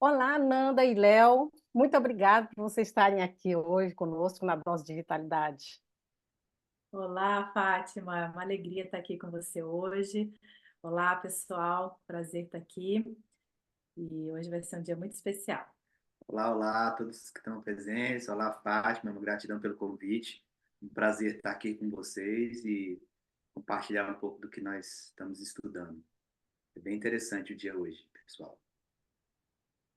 Olá, Nanda e Léo. Muito obrigada por vocês estarem aqui hoje conosco na Dose de Vitalidade. Olá, Fátima, é uma alegria estar aqui com você hoje. Olá, pessoal, prazer estar aqui. E hoje vai ser um dia muito especial. Olá, a todos que estão presentes. Olá, Fátima, gratidão pelo convite. Um prazer estar aqui com vocês e compartilhar um pouco do que nós estamos estudando. É bem interessante o dia hoje, pessoal.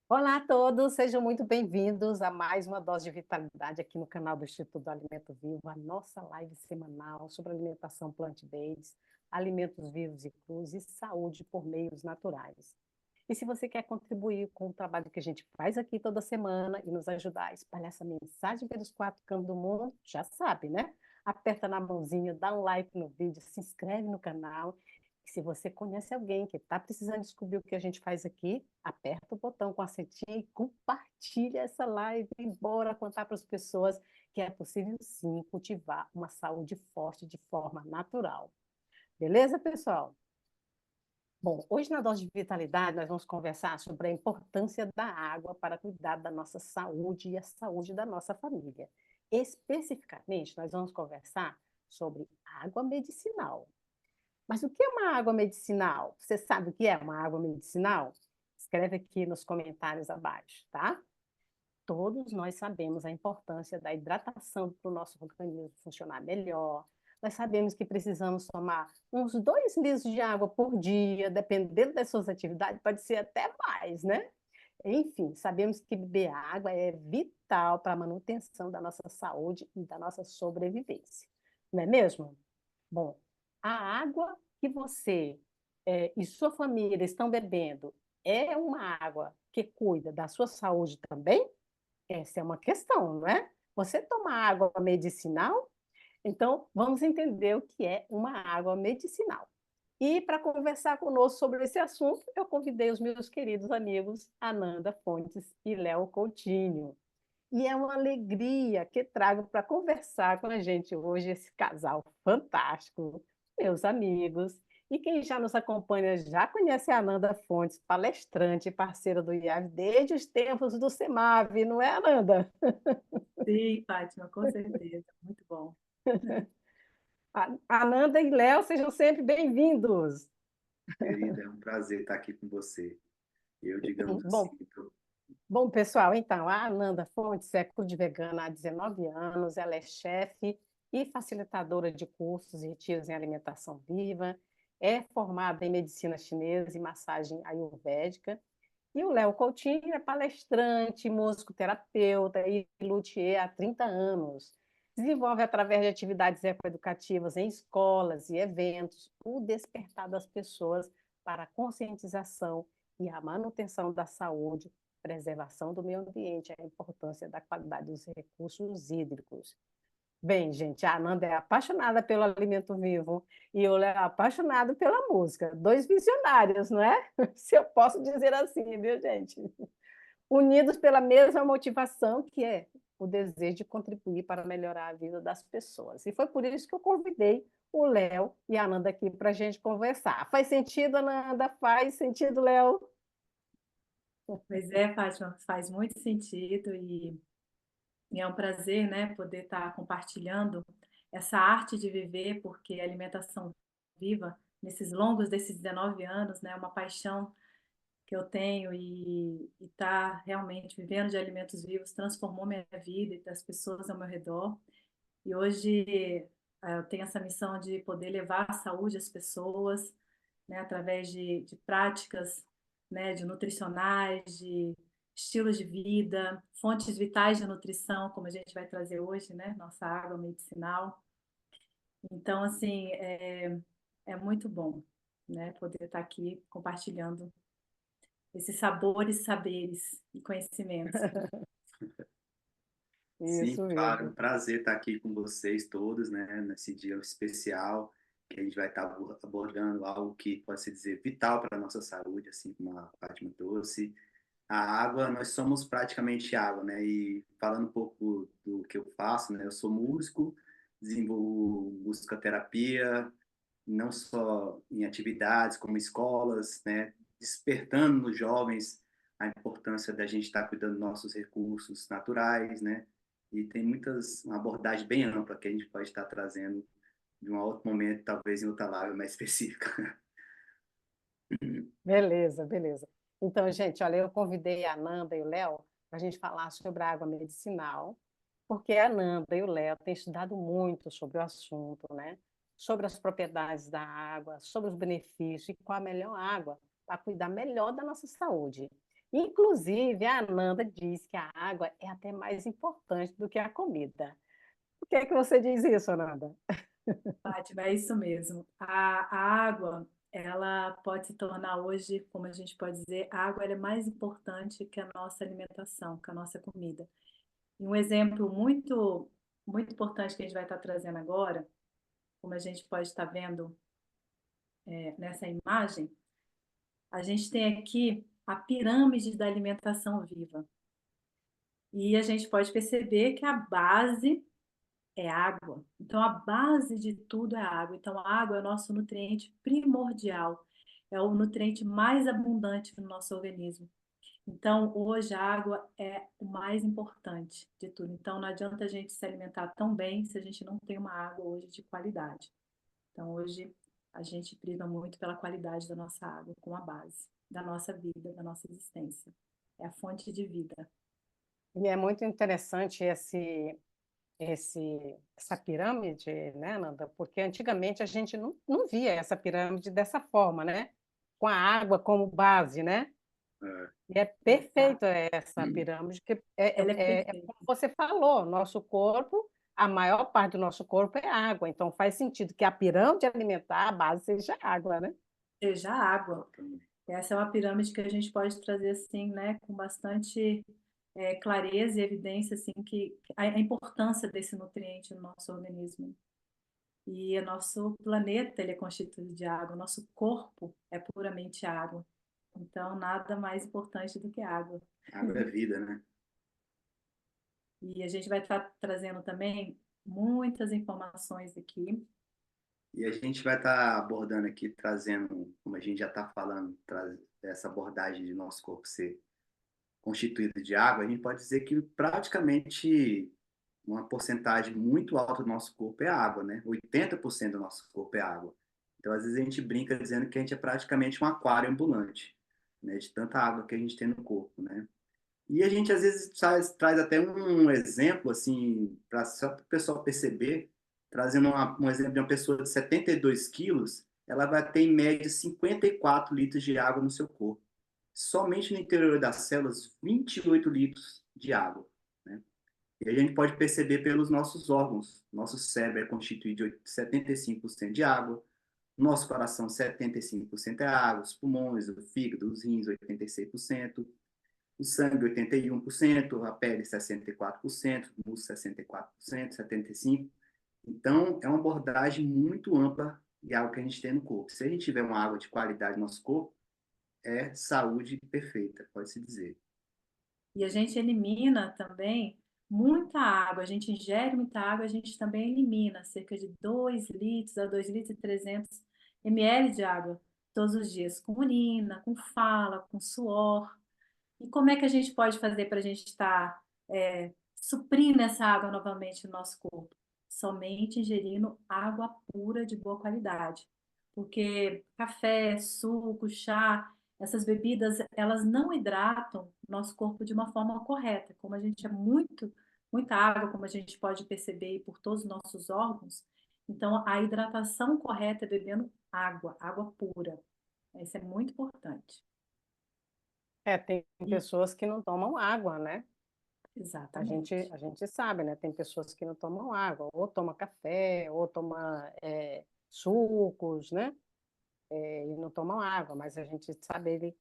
Olá a todos, sejam muito bem-vindos a mais uma Dose de Vitalidade aqui no canal do Instituto do Alimento Vivo, a nossa live semanal sobre alimentação plant-based, alimentos vivos e crus e saúde por meios naturais. E se você quer contribuir com o trabalho que a gente faz aqui toda semana e nos ajudar a espalhar essa mensagem pelos quatro cantos do mundo, já sabe, né? Aperta na mãozinha, dá um like no vídeo, se inscreve no canal. E se você conhece alguém que está precisando descobrir o que a gente faz aqui, aperta o botão com a setinha e compartilha essa live. E bora contar para as pessoas que é possível sim cultivar uma saúde forte de forma natural. Beleza, pessoal? Bom, hoje na Dose de Vitalidade nós vamos conversar sobre a importância da água para cuidar da nossa saúde e a saúde da nossa família. Especificamente, nós vamos conversar sobre água medicinal. Mas o que é uma água medicinal? Você sabe o que é uma água medicinal? Escreve aqui nos comentários abaixo, tá? Todos nós sabemos a importância da hidratação para o nosso organismo funcionar melhor. Nós sabemos que precisamos tomar uns 2 litros de água por dia, dependendo das suas atividades, pode ser até mais, né? Enfim, sabemos que beber água é vital para a manutenção da nossa saúde e da nossa sobrevivência, não é mesmo? Bom, a água que você e sua família estão bebendo é uma água que cuida da sua saúde também? Essa é uma questão, não é? Você toma água medicinal? Então, vamos entender o que é uma água medicinal. E para conversar conosco sobre esse assunto, eu convidei os meus queridos amigos Ananda Fontes e Léo Coutinho. E é uma alegria que trago para conversar com a gente hoje esse casal fantástico, meus amigos. E quem já nos acompanha já conhece a Ananda Fontes, palestrante e parceira do IAV desde os tempos do SEMAV, não é, Ananda? Sim, Fátima, com certeza, muito bom. Ananda e Léo, sejam sempre bem-vindos. Querida, é um prazer estar aqui com você. Eu, digamos assim, Bom, bom, pessoal, então, a Ananda Fontes é coach vegana há 19 anos, ela é chefe e facilitadora de cursos e retiros em alimentação viva, é formada em medicina chinesa e massagem ayurvédica, e o Léo Coutinho é palestrante, musicoterapeuta e luthier há 30 anos. Desenvolve, através de atividades ecoeducativas em escolas e eventos, o despertar das pessoas para a conscientização e a manutenção da saúde, preservação do meio ambiente, a importância da qualidade dos recursos hídricos. Bem, gente, a Ananda é apaixonada pelo alimento vivo e eu é apaixonado pela música. Dois visionários, não é? Se eu posso dizer assim, viu, gente? Unidos pela mesma motivação, que é o desejo de contribuir para melhorar a vida das pessoas. E foi por isso que eu convidei o Léo e a Ananda aqui para a gente conversar. Faz sentido, Ananda? Faz sentido, Léo? Pois é, Fátima, faz muito sentido e é um prazer, né, poder estar compartilhando essa arte de viver, porque a alimentação viva, nesses longos desses 19 anos, né, é uma paixão que eu tenho e estar realmente vivendo de alimentos vivos transformou minha vida e das pessoas ao meu redor. E hoje eu tenho essa missão de poder levar a saúde às pessoas, né, através de práticas, né, de nutricionais, de estilos de vida, fontes vitais de nutrição, como a gente vai trazer hoje, né, nossa água medicinal. Então, assim, é muito bom, né, poder estar aqui compartilhando esses sabores, saberes e conhecimentos. sim, Isso claro, é um mesmo. prazer estar aqui com vocês todos, né, nesse dia especial, que a gente vai estar abordando algo que pode se dizer vital para a nossa saúde, assim como a Fátima trouxe. A água, nós somos praticamente água, né? E falando um pouco do que eu faço, né? Eu sou músico, desenvolvo musicoterapia, não só em atividades como escolas, né? Despertando nos jovens a importância da gente estar cuidando dos nossos recursos naturais, né? E tem uma abordagem bem ampla que a gente pode estar trazendo de um outro momento, talvez em outra live mais específica. Beleza, beleza. Então, gente, olha, eu convidei a Nanda e o Léo para a gente falar sobre a água medicinal, porque a Nanda e o Léo têm estudado muito sobre o assunto, né? Sobre as propriedades da água, sobre os benefícios e qual a melhor água para cuidar melhor da nossa saúde. Inclusive, a Nanda diz que a água é até mais importante do que a comida. Por que é que você diz isso, Nanda? Fátima, é isso mesmo. A água, ela pode se tornar hoje, como a gente pode dizer, a água ela é mais importante que a nossa alimentação, que a nossa comida. E um exemplo muito importante que a gente vai estar trazendo agora, como a gente pode estar vendo nessa imagem, a gente tem aqui a pirâmide da alimentação viva. E a gente pode perceber que a base é água. Então, a base de tudo é água. Então, a água é o nosso nutriente primordial, é o nutriente mais abundante no nosso organismo. Então, hoje a água é o mais importante de tudo. Então, não adianta a gente se alimentar tão bem se a gente não tem uma água hoje de qualidade. Então, hoje a gente priva muito pela qualidade da nossa água como a base da nossa vida, da nossa existência. É a fonte de vida. E é muito interessante essa pirâmide, né, Nanda? Porque antigamente a gente não via essa pirâmide dessa forma, né? Com a água como base, né? É. E é Exato. perfeito essa pirâmide, que Ela é é perfeita. como você falou, nosso corpo, a maior parte do nosso corpo é água, então faz sentido que a pirâmide alimentar, a base seja água, né? Seja a água. Essa é uma pirâmide que a gente pode trazer assim, né, com bastante clareza e evidência, assim, que a importância desse nutriente no nosso organismo. E o nosso planeta, ele é constituído de água, o nosso corpo é puramente água. Então, nada mais importante do que água. Água é vida, né? E a gente vai estar trazendo também muitas informações aqui. E a gente vai estar abordando aqui, trazendo, como a gente já está falando, essa abordagem de nosso corpo ser constituído de água, a gente pode dizer que praticamente uma porcentagem muito alta do nosso corpo é água, né? 80% do nosso corpo é água. Então, às vezes, a gente brinca dizendo que a gente é praticamente um aquário ambulante, né? De tanta água que a gente tem no corpo, né? E a gente, às vezes, traz até um exemplo, assim, só para o pessoal perceber, trazendo um exemplo de uma pessoa de 72 quilos, ela vai ter, em média, 54 litros de água no seu corpo. Somente no interior das células, 28 litros de água, né? E a gente pode perceber pelos nossos órgãos. Nosso cérebro é constituído de 75% de água, nosso coração 75% é água, os pulmões, o fígado, os rins 86%, o sangue 81%, a pele 64%, o músculo 64%, 75%. Então, é uma abordagem muito ampla de água que a gente tem no corpo. Se a gente tiver uma água de qualidade no nosso corpo, é saúde perfeita, pode-se dizer. E a gente elimina também muita água. A gente ingere muita água, a gente também elimina cerca de 2 litros a 2 litros e 300 ml de água todos os dias, com urina, com fala, com suor. E como é que a gente pode fazer para a gente estar suprindo essa água novamente no nosso corpo? Somente ingerindo água pura de boa qualidade. Porque café, suco, chá, essas bebidas, elas não hidratam o nosso corpo de uma forma correta. Como a gente é muita água, como a gente pode perceber por todos os nossos órgãos, então a hidratação correta é bebendo água, água pura. Isso é muito importante. Tem E, pessoas que não tomam água, né? exatamente. A gente sabe, né? Tem pessoas que não tomam água, ou toma café, ou toma sucos, né? E não tomam água, mas a gente sabe,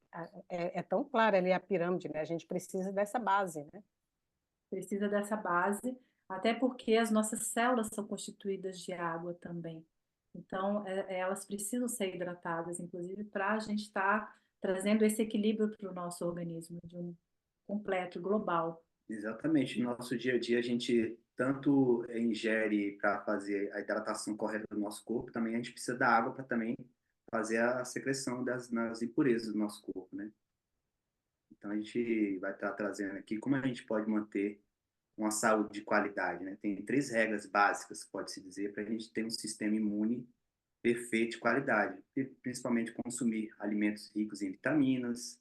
é tão claro ali a pirâmide, né? A gente precisa dessa base, né? Precisa dessa base, até porque as nossas células são constituídas de água também. Então, elas precisam ser hidratadas, inclusive, para a gente estar trazendo esse equilíbrio para o nosso organismo, de um completo, global. Exatamente. No nosso dia a dia, a gente tanto ingere para fazer a hidratação correta do nosso corpo, também a gente precisa da água para também fazer a secreção das impurezas do nosso corpo, né? Então, a gente vai estar trazendo aqui como a gente pode manter uma saúde de qualidade, né? Tem 3 regras básicas, pode-se dizer, para a gente ter um sistema imune perfeito de qualidade, e principalmente consumir alimentos ricos em vitaminas,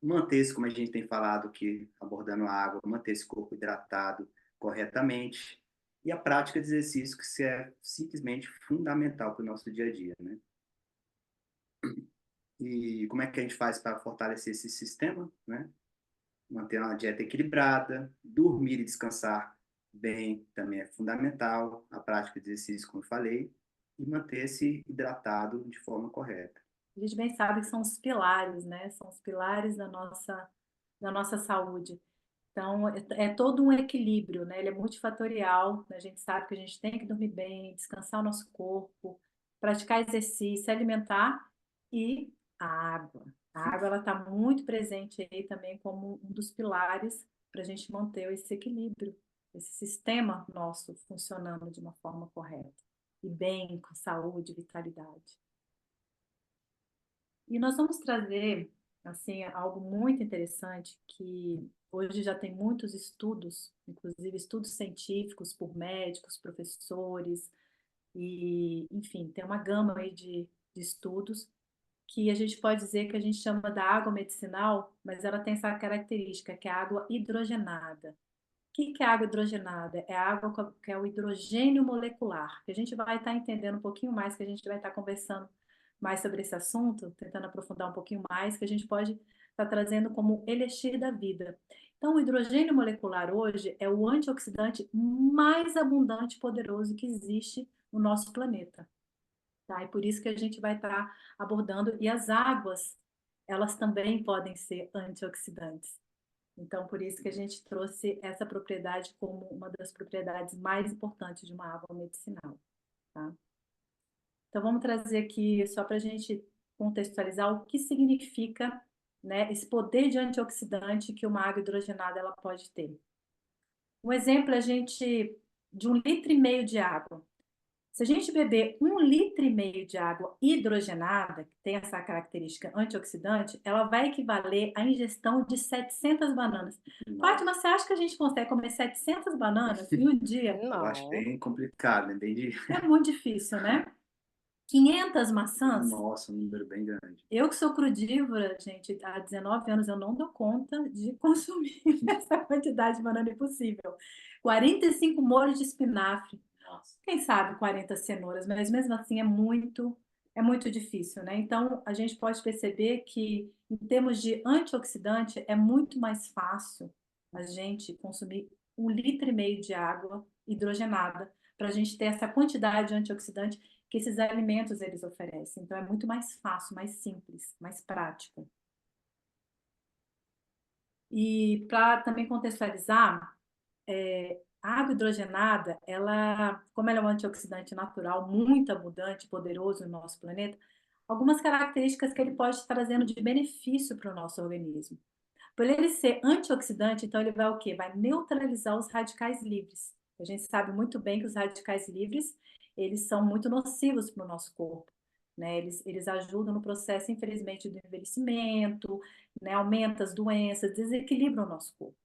manter-se, como a gente tem falado aqui, abordando a água, manter esse corpo hidratado corretamente, e a prática de exercício, que é simplesmente fundamental para o nosso dia a dia, né? E como é que a gente faz para fortalecer esse sistema, né? Manter uma dieta equilibrada, dormir e descansar bem também é fundamental, a prática de exercício, como eu falei, e manter-se hidratado de forma correta. A gente bem sabe que são os pilares, né? São os pilares da nossa saúde. Então, é todo um equilíbrio, né? Ele é multifatorial, né? A gente sabe que a gente tem que dormir bem, descansar o nosso corpo, praticar exercício, se alimentar e a água. A água, ela está muito presente aí também como um dos pilares para a gente manter esse equilíbrio, esse sistema nosso funcionando de uma forma correta e bem, com saúde e vitalidade. E nós vamos trazer, assim, algo muito interessante que hoje já tem muitos estudos, inclusive estudos científicos por médicos, professores, e, enfim, tem uma gama aí de estudos que a gente pode dizer que a gente chama da água medicinal, mas ela tem essa característica, que é a água hidrogenada. O que é água hidrogenada? É a água que é o hidrogênio molecular, que a gente vai estar entendendo um pouquinho mais, que a gente vai estar conversando mais sobre esse assunto, tentando aprofundar um pouquinho mais, que a gente pode estar trazendo como elixir da vida. Então, o hidrogênio molecular hoje é o antioxidante mais abundante e poderoso que existe no nosso planeta. Tá? E por isso que a gente vai estar abordando, e as águas, elas também podem ser antioxidantes. Então, por isso que a gente trouxe essa propriedade como uma das propriedades mais importantes de uma água medicinal. Tá? Então, vamos trazer aqui, só para a gente contextualizar, o que significa, né, esse poder de antioxidante que uma água hidrogenada ela pode ter. Um exemplo, a gente, de 1,5 litro de água. Se a gente beber 1,5 litro de água hidrogenada, que tem essa característica antioxidante, ela vai equivaler à ingestão de 700 bananas. Fátima, você acha que a gente consegue comer 700 bananas em um dia? Eu acho Não. bem complicado, né? É muito difícil, né? 500 maçãs? Nossa, um número bem grande. Eu que sou crudívora, gente, há 19 anos eu não dou conta de consumir essa quantidade de banana impossível. 45 molhos de espinafre. Nossa. Quem sabe 40 cenouras, mas mesmo assim é muito difícil, né? Então, a gente pode perceber que, em termos de antioxidante, é muito mais fácil a gente consumir 1,5 litro de água hidrogenada para a gente ter essa quantidade de antioxidante que esses alimentos eles oferecem. Então, é muito mais fácil, mais simples, mais prático. E para também contextualizar, a água hidrogenada, ela, como ela é um antioxidante natural muito abundante, poderoso no nosso planeta, algumas características que ele pode estar trazendo de benefício para o nosso organismo. Por ele ser antioxidante, então ele vai o quê? Vai neutralizar os radicais livres. A gente sabe muito bem que os radicais livres, eles são muito nocivos para o nosso corpo. Né? Eles ajudam no processo, infelizmente, do envelhecimento, né? Aumenta as doenças, desequilibram o nosso corpo.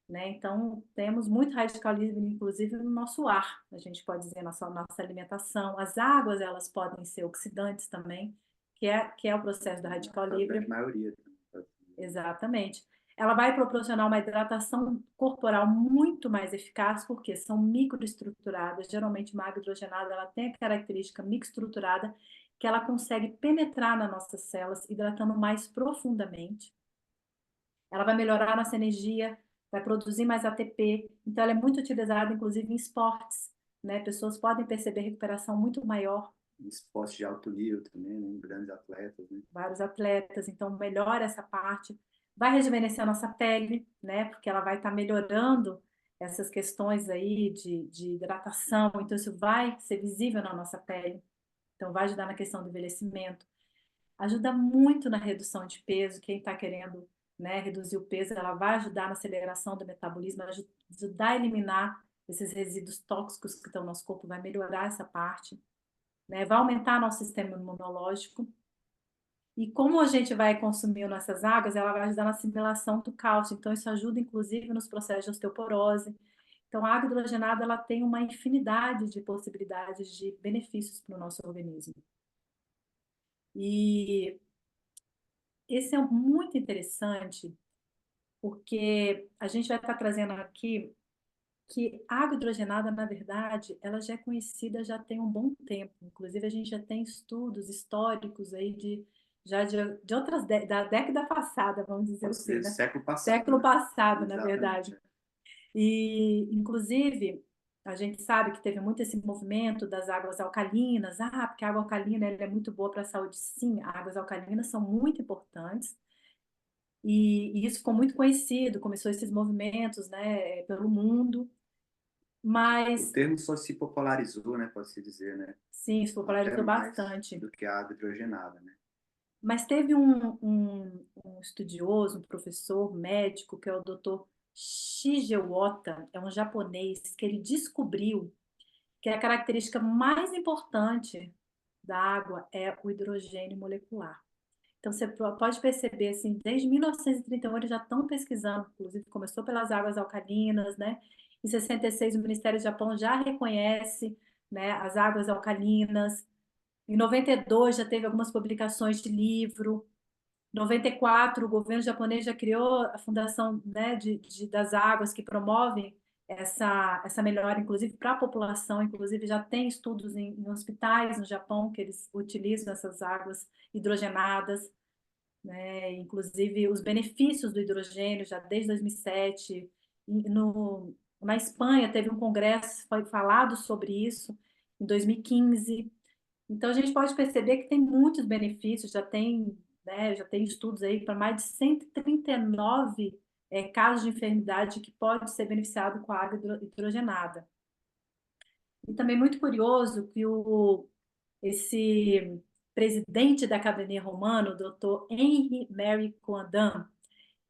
Né? Então, temos muito radical livre, inclusive, no nosso ar, a gente pode dizer, nossa alimentação. As águas, elas podem ser oxidantes também, que é o processo do radical livre. A maioria. Exatamente. Ela vai proporcionar uma hidratação corporal muito mais eficaz, porque são microestruturadas. Geralmente, uma água hidrogenada, ela tem a característica microestruturada, que ela consegue penetrar nas nossas células, hidratando mais profundamente. Ela vai melhorar a nossa energia, vai produzir mais ATP, então ela é muito utilizada, inclusive, em esportes, né? Pessoas podem perceber recuperação muito maior. Esporte de alto nível também, né? Grandes atletas, né? Vários atletas, então melhora essa parte. Vai rejuvenescer a nossa pele, né? Porque ela vai estar melhorando essas questões aí de hidratação, então isso vai ser visível na nossa pele. Então vai ajudar na questão do envelhecimento. Ajuda muito na redução de peso, quem está querendo, né, reduzir o peso, ela vai ajudar na aceleração do metabolismo, ajudar a eliminar esses resíduos tóxicos que estão no nosso corpo, vai melhorar essa parte, né, vai aumentar nosso sistema imunológico. E como a gente vai consumindo essas águas, ela vai ajudar na assimilação do cálcio. Então, isso ajuda, inclusive, nos processos de osteoporose. Então, a água hidrogenada ela tem uma infinidade de possibilidades de benefícios para o nosso organismo. E esse é muito interessante, porque a gente vai estar trazendo aqui que a água hidrogenada, na verdade, ela já é conhecida já tem um bom tempo. Inclusive, a gente já tem estudos históricos aí de outras da década passada, vamos dizer Pode assim, ser né? século passado, Século né? passado, na Exatamente. verdade. E, inclusive, a gente sabe que teve muito esse movimento das águas alcalinas. Ah, porque a água alcalina ela é muito boa para a saúde. Sim, águas alcalinas são muito importantes. E isso ficou muito conhecido, começou esses movimentos, né, pelo mundo. O Mas, termo só se popularizou, né? Pode-se dizer, né? sim, isso Até popularizou mais bastante. do que a água hidrogenada, né? Mas teve um estudioso, um professor médico, que é o Dr. Shigeo Ota, é um japonês, que ele descobriu que a característica mais importante da água é o hidrogênio molecular. Então, você pode perceber, assim, desde 1931 eles já estão pesquisando, inclusive começou pelas águas alcalinas, né? Em 66 o Ministério do Japão já reconhece, né, as águas alcalinas. Em 92 já teve algumas publicações de livro. Em 94 o governo japonês já criou a fundação, né, das águas que promovem essa melhora, inclusive para a população. Inclusive já tem estudos em hospitais no Japão que eles utilizam essas águas hidrogenadas, né? Inclusive os benefícios do hidrogênio já desde 2007. Na Espanha teve um congresso foi falado sobre isso em 2015. Então a gente pode perceber que tem muitos benefícios, já tem, né, já tem estudos aí para mais de 139 casos de enfermidade que pode ser beneficiado com a água hidrogenada. E também muito curioso que esse presidente da Academia Romana, o Dr. Henri Mary Coandin,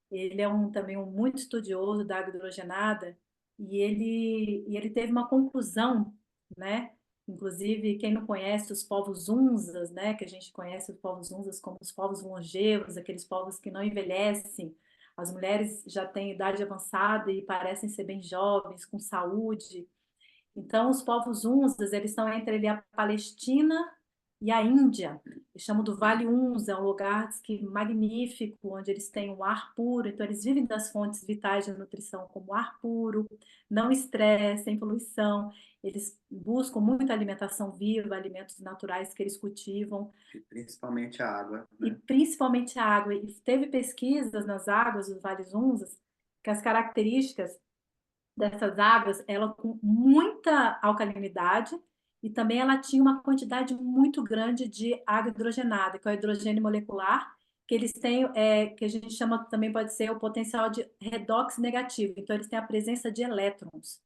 ele é também muito estudioso da água hidrogenada e ele teve uma conclusão, né? Inclusive, quem não conhece os povos Hunzas, né? Que a gente conhece os povos Hunzas como os povos longevos, aqueles povos que não envelhecem. As mulheres já têm idade avançada e parecem ser bem jovens, com saúde. Então, os povos Hunzas, eles estão entre ali a Palestina e a Índia. Eles chamam do Vale Hunza, é um lugar magnífico, onde eles têm um ar puro. Então, eles vivem das fontes vitais de nutrição, como ar puro, não estresse, sem poluição. Eles buscam muita alimentação viva, alimentos naturais que eles cultivam. E principalmente a água, E né? principalmente a água. E teve pesquisas nas águas dos Vales Hunzas que as características dessas águas, ela com muita alcalinidade e também ela tinha uma quantidade muito grande de água hidrogenada, que é o hidrogênio molecular, que eles têm, que a gente chama também pode ser o potencial de redox negativo. Então, eles têm a presença de elétrons.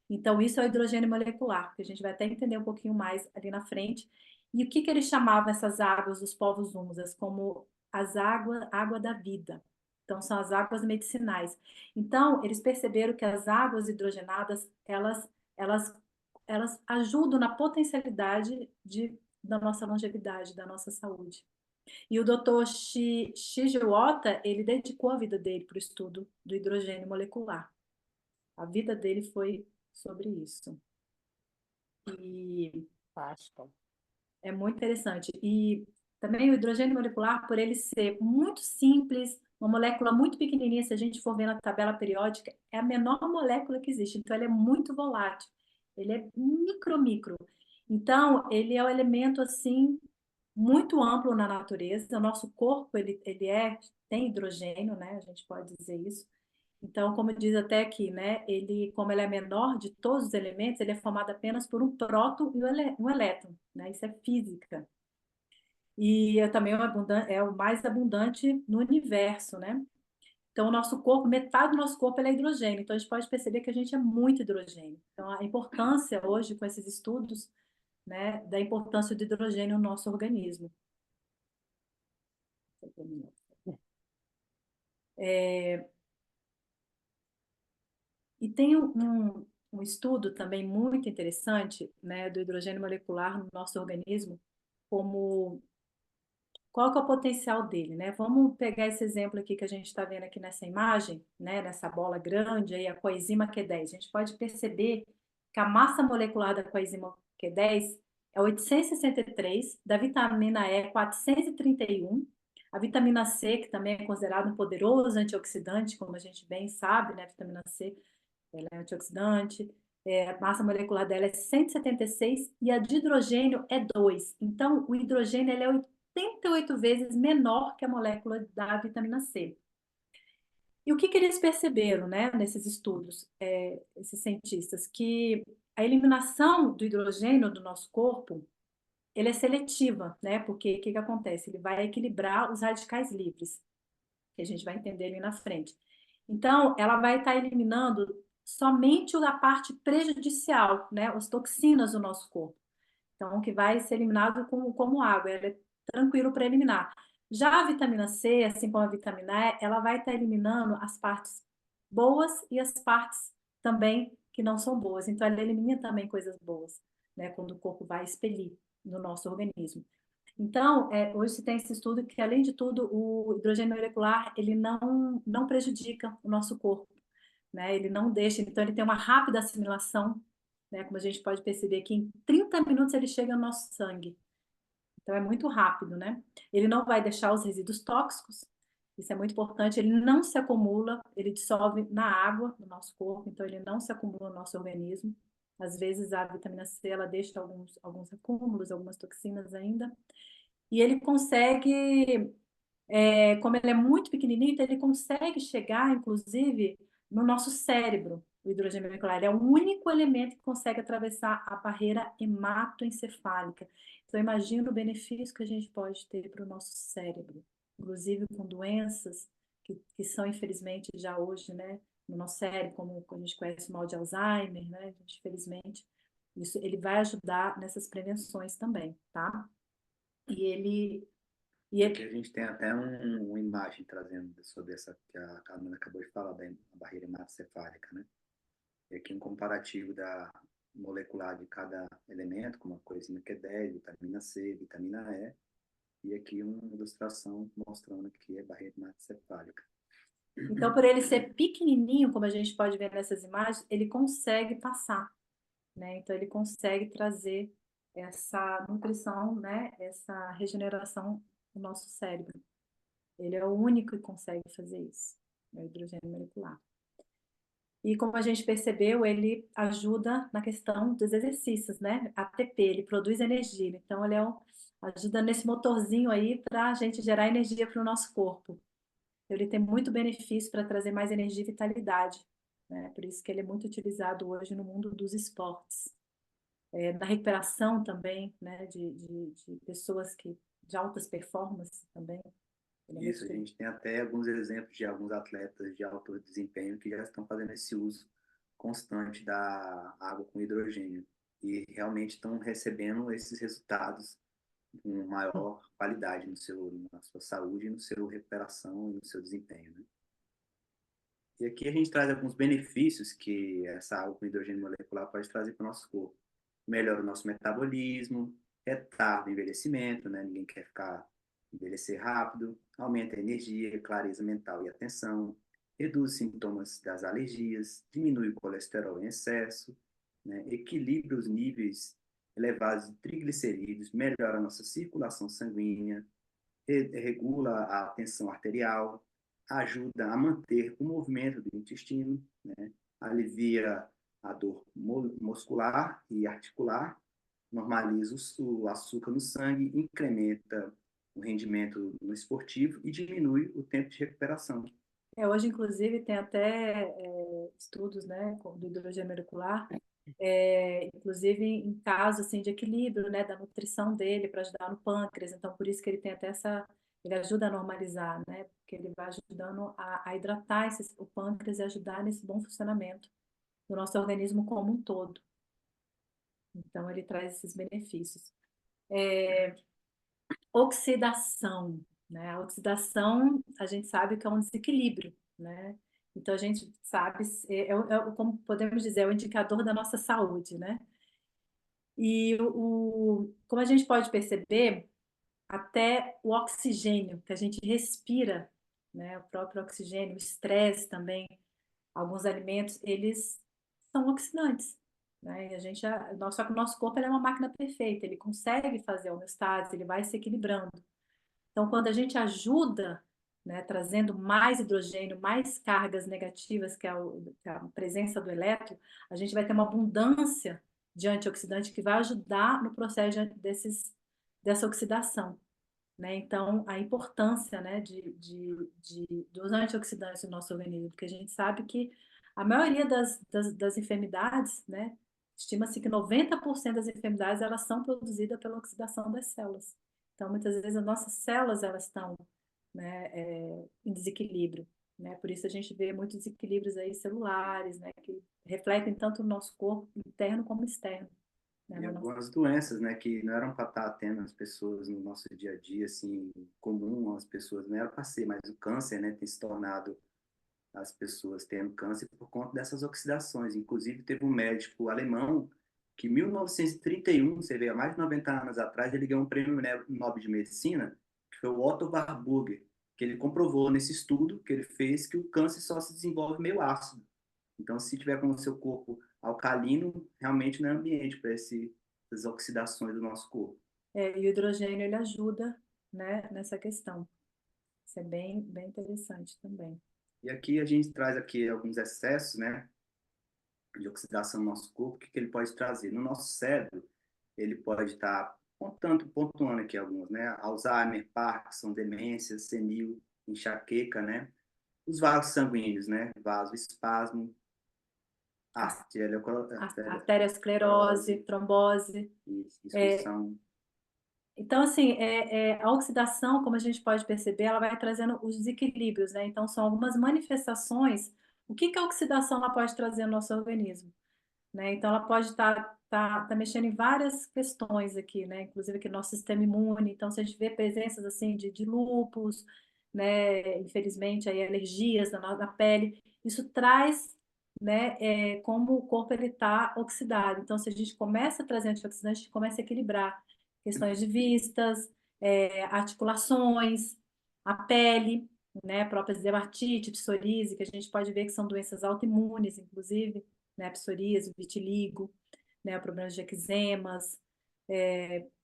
Então, isso é o hidrogênio molecular, que a gente vai até entender um pouquinho mais ali na frente. E o que que eles chamavam essas águas dos povos húmedos? Como água da vida. Então, são as águas medicinais. Então, eles perceberam que as águas hidrogenadas, elas, elas ajudam na potencialidade da nossa longevidade, da nossa saúde. E o Dr. Shigeru Ota, ele dedicou a vida dele para o estudo do hidrogênio molecular. A vida dele foi sobre isso. E Fantástico. é muito interessante. E também o hidrogênio molecular, por ele ser muito simples, uma molécula muito pequenininha, se a gente for ver na tabela periódica, é a menor molécula que existe. Então, ele é muito volátil. Ele é micro. Então, ele é um elemento, assim, muito amplo na natureza. O nosso corpo, tem hidrogênio, né? A gente pode dizer isso. Então, como diz até aqui, né? Como ele é menor de todos os elementos, ele é formado apenas por um próton e um elétron, né? Isso é física. E também é o mais abundante no universo, né? Então, o nosso corpo, metade do nosso corpo é hidrogênio. Então, a gente pode perceber que a gente é muito hidrogênio. Então, a importância hoje, com esses estudos, né, da importância do hidrogênio no nosso organismo. E tem um estudo também muito interessante, né, do hidrogênio molecular no nosso organismo, como qual que é o potencial dele, né? Vamos pegar esse exemplo aqui que a gente está vendo aqui nessa imagem, né? Nessa bola grande aí, a coenzima Q10. A gente pode perceber que a massa molecular da coenzima Q10 é 863, da vitamina E 431, a vitamina C, que também é considerado um poderoso antioxidante, como a gente bem sabe, né? A vitamina C, ela é antioxidante. A massa molecular dela é 176 e a de hidrogênio é 2. Então, o hidrogênio ele é 88 vezes menor que a molécula da vitamina C. E o que eles perceberam, né, nesses estudos, esses cientistas, que a eliminação do hidrogênio do nosso corpo, ele é seletiva, né, porque o que acontece? Ele vai equilibrar os radicais livres, que a gente vai entender ali na frente. Então, ela vai estar eliminando somente a parte prejudicial, né, as toxinas do nosso corpo. Então, que vai ser eliminado como água, ela é tranquilo para eliminar. Já a vitamina C, assim como a vitamina E, ela vai estar eliminando as partes boas e as partes também que não são boas. Então, ela elimina também coisas boas, né, quando o corpo vai expelir no nosso organismo. Então, hoje se tem esse estudo que, além de tudo, o hidrogênio molecular, ele não prejudica o nosso corpo, né? Ele não deixa, então ele tem uma rápida assimilação, né? Como a gente pode perceber que em 30 minutos ele chega no nosso sangue. Então é muito rápido, né? Ele não vai deixar os resíduos tóxicos, isso é muito importante, ele não se acumula, ele dissolve na água do nosso corpo, então ele não se acumula no nosso organismo. Às vezes a vitamina C, ela deixa alguns acúmulos, algumas toxinas ainda. E ele consegue, como ele é muito pequenininho, então ele consegue chegar, inclusive, no nosso cérebro. O hidrogênio molecular ele é o único elemento que consegue atravessar a barreira hematoencefálica. Então, imagina o benefício que a gente pode ter para o nosso cérebro, inclusive com doenças que são, infelizmente, já hoje, né, no nosso cérebro, como a gente conhece o mal de Alzheimer, né, infelizmente, isso ele vai ajudar nessas prevenções também, tá? E ele. Aqui a gente tem até uma imagem trazendo sobre essa que a Carmen acabou de falar, da barreira hematocefálica, né? E aqui um comparativo da molecular de cada elemento, como a coenzima Q10, vitamina C, vitamina E, e aqui uma ilustração mostrando que é barreira hematocefálica. Então, por ele ser pequenininho, como a gente pode ver nessas imagens, ele consegue passar, né? Então, ele consegue trazer essa nutrição, né? Essa regeneração no nosso cérebro. Ele é o único que consegue fazer isso, é o hidrogênio molecular. E como a gente percebeu, ele ajuda na questão dos exercícios, né? ATP, ele produz energia. Então, ele ajuda nesse motorzinho aí para a gente gerar energia para o nosso corpo. Ele tem muito benefício para trazer mais energia e vitalidade, né? Por isso que ele é muito utilizado hoje no mundo dos esportes. Na recuperação também, né? De pessoas de altas performances também. Isso, a gente tem até alguns exemplos de alguns atletas de alto desempenho que já estão fazendo esse uso constante da água com hidrogênio e realmente estão recebendo esses resultados com maior qualidade na sua saúde, no seu recuperação e no seu desempenho, né? E aqui a gente traz alguns benefícios que essa água com hidrogênio molecular pode trazer para o nosso corpo. Melhora o nosso metabolismo, retarda o envelhecimento, né? Ninguém quer envelhecer rápido, aumenta a energia, clareza mental e atenção, reduz os sintomas das alergias, diminui o colesterol em excesso, né? Equilibra os níveis elevados de triglicerídeos, melhora a nossa circulação sanguínea, regula a tensão arterial, ajuda a manter o movimento do intestino, né? Alivia a dor muscular e articular, normaliza o açúcar no sangue, incrementa o rendimento no esportivo e diminui o tempo de recuperação. Hoje, inclusive, tem até estudos, né, do hidrogênio molecular, inclusive em caso assim, de equilíbrio, né, da nutrição dele para ajudar no pâncreas. Então, por isso que ele tem até ele ajuda a normalizar, né, porque ele vai ajudando a hidratar o pâncreas e ajudar nesse bom funcionamento do nosso organismo como um todo. Então, ele traz esses benefícios. Oxidação, né? A oxidação, a gente sabe que é um desequilíbrio, né? Então, a gente sabe, como podemos dizer, é o indicador da nossa saúde, né? E como a gente pode perceber, até o oxigênio que a gente respira, né? O próprio oxigênio, o estresse também, alguns alimentos, eles são oxidantes, né? E a gente, só que o nosso corpo ele é uma máquina perfeita, ele consegue fazer a homeostase, ele vai se equilibrando. Então, quando a gente ajuda, né, trazendo mais hidrogênio, mais cargas negativas, que é a presença do elétron, a gente vai ter uma abundância de antioxidante que vai ajudar no processo dessa oxidação, né? Então, a importância, né, dos antioxidantes no nosso organismo, porque a gente sabe que a maioria das enfermidades, né, estima-se que 90% das enfermidades elas são produzidas pela oxidação das células. Então, muitas vezes as nossas células elas estão, né, em desequilíbrio, né? Por isso a gente vê muitos desequilíbrios aí celulares, né, que refletem tanto no nosso corpo interno como externo, né, E no nosso... algumas doenças, né, que não eram para estar tendo as pessoas no nosso dia a dia, assim, comum as pessoas, não era para ser, mas o câncer, né, tem se tornado as pessoas tendo câncer por conta dessas oxidações. Inclusive, teve um médico alemão que, em 1931, você vê, há mais de 90 anos atrás, ele ganhou um prêmio Nobel de Medicina, que foi o Otto Warburg, que ele comprovou nesse estudo que ele fez que o câncer só se desenvolve meio ácido. Então, se tiver com o seu corpo alcalino, realmente não é ambiente para essas oxidações do nosso corpo. E o hidrogênio ele ajuda, né, nessa questão. Isso é bem, bem interessante também. E aqui a gente traz aqui alguns excessos, né, de oxidação no nosso corpo, o que ele pode trazer? No nosso cérebro, ele pode estar pontuando aqui alguns, né? Alzheimer, Parkinson, demência, senil, enxaqueca, né? Os vasos sanguíneos, né? Vasoespasmo, Arteriosclerose, trombose. disfunção. Então, assim, a oxidação, como a gente pode perceber, ela vai trazendo os desequilíbrios, né? Então, são algumas manifestações. O que a oxidação ela pode trazer no nosso organismo? Né? Então, ela pode tá mexendo em várias questões aqui, né? Inclusive aqui no nosso sistema imune. Então, se a gente vê presenças assim de lúpus, né? Infelizmente, aí, alergias na pele, isso traz, né? Como o corpo ele está oxidado. Então, se a gente começa a trazer antioxidante, a gente começa a equilibrar questões de vistas, articulações, a pele, né? Próprias dermatite, psoríase, que a gente pode ver que são doenças autoimunes, inclusive, né, psoríase, vitiligo, né, problemas de eczemas,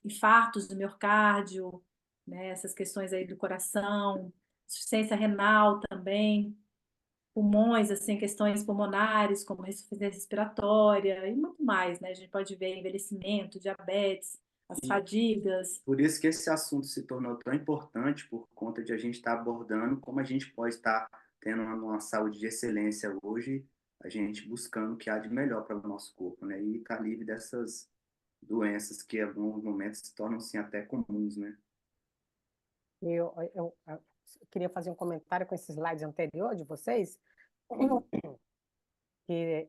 infartos do miocárdio, né, essas questões aí do coração, insuficiência renal também, pulmões, assim, questões pulmonares, como insuficiência respiratória e muito mais, né? A gente pode ver envelhecimento, diabetes, as fadigas. Por isso que esse assunto se tornou tão importante, por conta de a gente estar abordando como a gente pode estar tendo uma saúde de excelência hoje, a gente buscando o que há de melhor para o nosso corpo, né? E estar livre dessas doenças que, em alguns momentos, se tornam, assim, até comuns, né? Eu queria fazer um comentário com esse slide anterior de vocês, que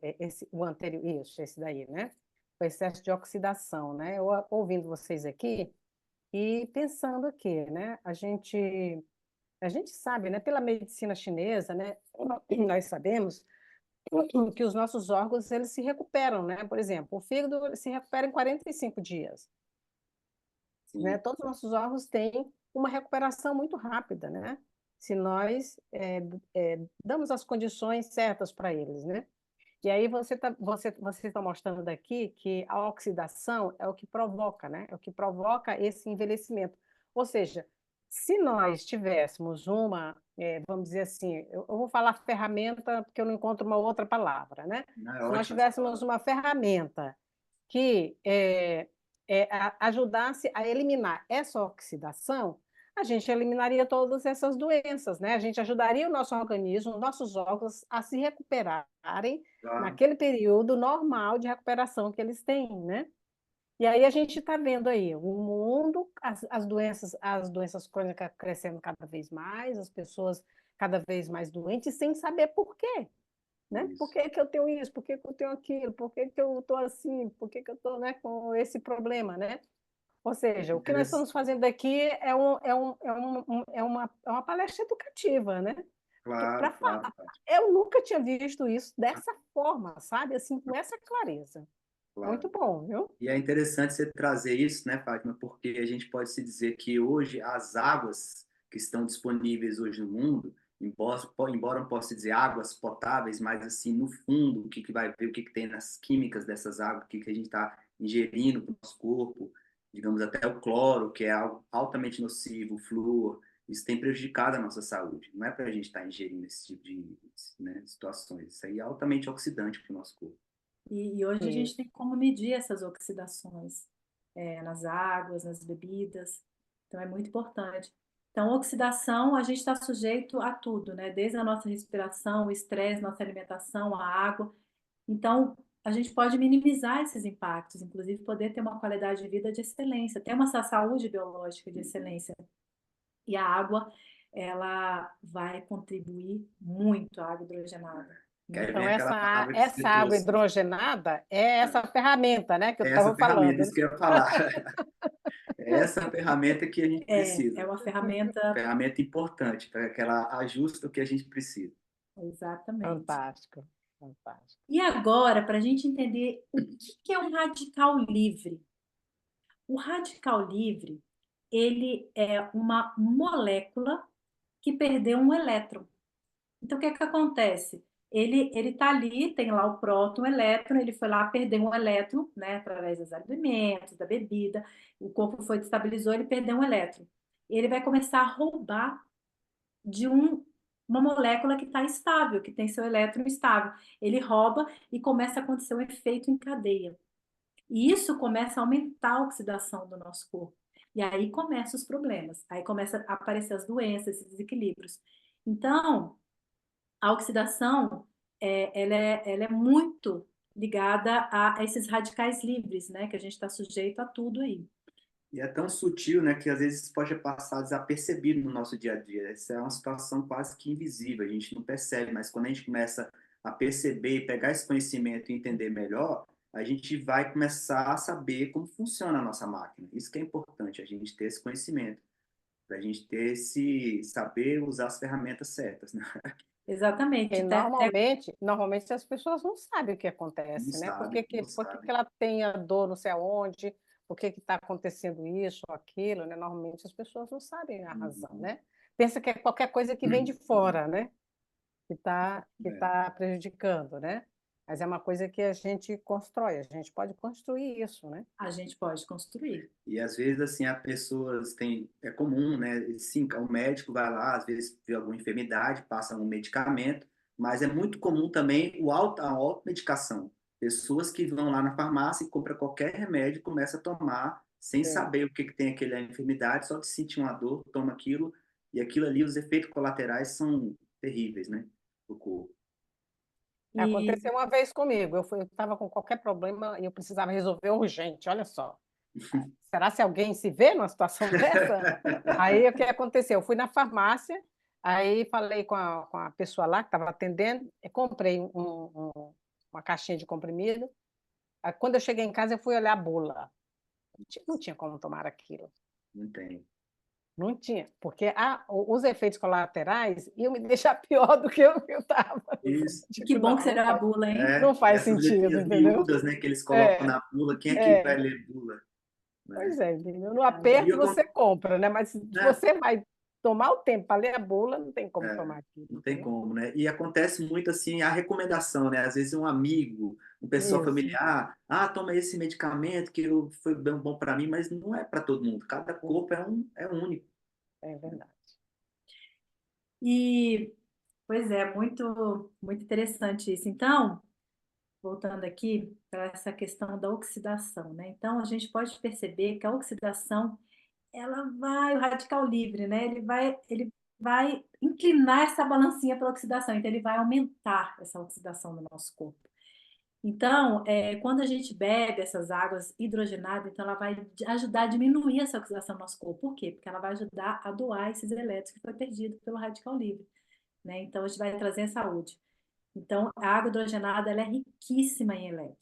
o anterior, isso, esse daí, né? O excesso de oxidação, né? Eu ouvindo vocês aqui e pensando aqui, né? A gente sabe, né? Pela medicina chinesa, né? Nós sabemos que os nossos órgãos eles se recuperam, né? Por exemplo, o fígado se recupera em 45 dias, né? Sim. Todos os nossos órgãos têm uma recuperação muito rápida, né? Se nós damos as condições certas para eles, né? E aí você tá mostrando daqui que a oxidação é o que provoca, né? É o que provoca esse envelhecimento. Ou seja, se nós tivéssemos vamos dizer assim, eu vou falar ferramenta porque eu não encontro uma outra palavra, né? Não, é Se nós ótimo essa tivéssemos palavra. uma ferramenta que ajudasse a eliminar essa oxidação, a gente eliminaria todas essas doenças, né? A gente ajudaria o nosso organismo, os nossos órgãos a se recuperarem Claro. naquele período normal de recuperação que eles têm, né? E aí a gente está vendo aí o mundo, as doenças crônicas crescendo cada vez mais, as pessoas cada vez mais doentes, sem saber por quê, né? Por Isso. que que eu tenho isso? Por que que eu tenho aquilo? Por que que eu estou assim? Por que que eu estou, né, com esse problema, né? Ou seja, o que nós Interessante. estamos fazendo aqui é uma palestra educativa, né? Claro, claro. Eu nunca tinha visto isso dessa forma, sabe? Assim, com essa clareza. claro. Muito bom, viu? E é interessante você trazer isso, né, Fátima, porque a gente pode se dizer que hoje as águas que estão disponíveis hoje no mundo, embora não possa dizer águas potáveis, mas assim, no fundo, o que que vai ver, o que que tem nas químicas dessas águas, o que que a gente está ingerindo para o nosso corpo, digamos até o cloro, que é algo altamente nocivo, o flúor, isso tem prejudicado a nossa saúde. Não é para a gente estar ingerindo esse tipo de, né, situações. Isso aí é altamente oxidante para o nosso corpo. E hoje a gente Isso. tem como medir essas oxidações, nas águas, nas bebidas. Então, é muito importante. Então, oxidação, a gente está sujeito a tudo, né? Desde a nossa respiração, o estresse, nossa alimentação, a água. Então, a gente pode minimizar esses impactos, inclusive poder ter uma qualidade de vida de excelência, ter uma saúde biológica de excelência. E a água, ela vai contribuir muito, a água hidrogenada, Que aí né? vem Então, aquela palavra que essa você água trouxe. hidrogenada é essa ferramenta, né, que eu É essa estava ferramenta, falando, isso né? que eu ia falar. É essa ferramenta que a gente É precisa. uma ferramenta, Ferramenta importante, para que ela ajuste o que a gente precisa. exatamente. Fantástico, fantástico. E agora, para a gente entender o que que é um radical livre. O radical livre, ele é uma molécula que perdeu um elétron. Então, o que é que acontece? Ele está ali, tem lá o próton, o elétron, ele foi lá, perdeu um elétron, né, através dos alimentos, da bebida, o corpo foi destabilizou, ele perdeu um elétron. Ele vai começar a roubar de uma molécula que está estável, que tem seu elétron estável. Ele rouba e começa a acontecer um efeito em cadeia. E isso começa a aumentar a oxidação do nosso corpo. E aí começam os problemas, aí começam a aparecer as doenças, esses desequilíbrios. Então, a oxidação, ela é muito ligada a esses radicais livres, né? Que a gente está sujeito a tudo aí. E é tão sutil, né, que às vezes pode passar desapercebido no nosso dia a dia. Essa é uma situação quase que invisível, a gente não percebe, mas quando a gente começa a perceber, pegar esse conhecimento e entender melhor, a gente vai começar a saber como funciona a nossa máquina. Isso que é importante, a gente ter esse conhecimento, para a gente ter esse saber usar as ferramentas certas, né? Exatamente. E normalmente as pessoas não sabem o que Não acontece, né? sabe, não Por que sabe. que ela tem a dor não sei aonde, por que está acontecendo isso ou aquilo, né? Normalmente as pessoas não sabem a razão, Uhum. né? Pensa que é qualquer coisa que vem de fora, né? Que É. tá prejudicando, né? Mas é uma coisa que a gente constrói, a gente pode construir isso, né? A gente pode construir. E às vezes, assim, as pessoas têm, é comum, né? Sim, o médico vai lá, às vezes vê alguma enfermidade, passa um medicamento, mas é muito comum também a automedicação. Pessoas que vão lá na farmácia e compram qualquer remédio e começam a tomar sem Sim. saber o que que tem aquela enfermidade, só de sentir uma dor, toma aquilo, e aquilo ali, os efeitos colaterais são terríveis, né? Do corpo. E, Aconteceu uma vez comigo, eu estava com qualquer problema e eu precisava resolver urgente, olha só. Será se alguém se vê numa situação dessa? Aí o que aconteceu? Eu fui na farmácia, aí falei com a pessoa lá que estava atendendo, e comprei uma caixinha de comprimido. Aí, quando eu cheguei em casa, eu fui olhar a bula. Não tinha como tomar aquilo. Não tem. Não tinha, porque os efeitos colaterais iam me deixar pior do que eu estava. Isso. e que Digo, bom não, que será a bula, hein? É, não e faz essas sentido, letrinhas entendeu? miúdas, né, que eles colocam É, na bula, quem é que vai é. ler bula, Pois né? é, entendeu? No E aperto eu, você compra, né? Mas se né, você vai tomar o tempo para ler a bula, não tem como é, tomar aquilo, não tem entendeu? como, né? E acontece muito assim a recomendação, né? Às vezes um amigo, um pessoal Isso, familiar, toma esse medicamento que foi bem bom para mim, mas não é para todo mundo. Cada corpo é único. é verdade. E, pois é, muito interessante isso. Então, voltando aqui para essa questão da oxidação, né? Então, a gente pode perceber que a oxidação, o radical livre, né? Ele vai inclinar essa balancinha para a oxidação, então ele vai aumentar essa oxidação no nosso corpo. Então, quando a gente bebe essas águas hidrogenadas, então ela vai ajudar a diminuir essa oxidação no nosso corpo. Por quê? Porque ela vai ajudar a doar esses elétrons que foi perdido pelo radical livre, né? Então, a gente vai trazer saúde. Então, a água hidrogenada, ela é riquíssima em elétrons.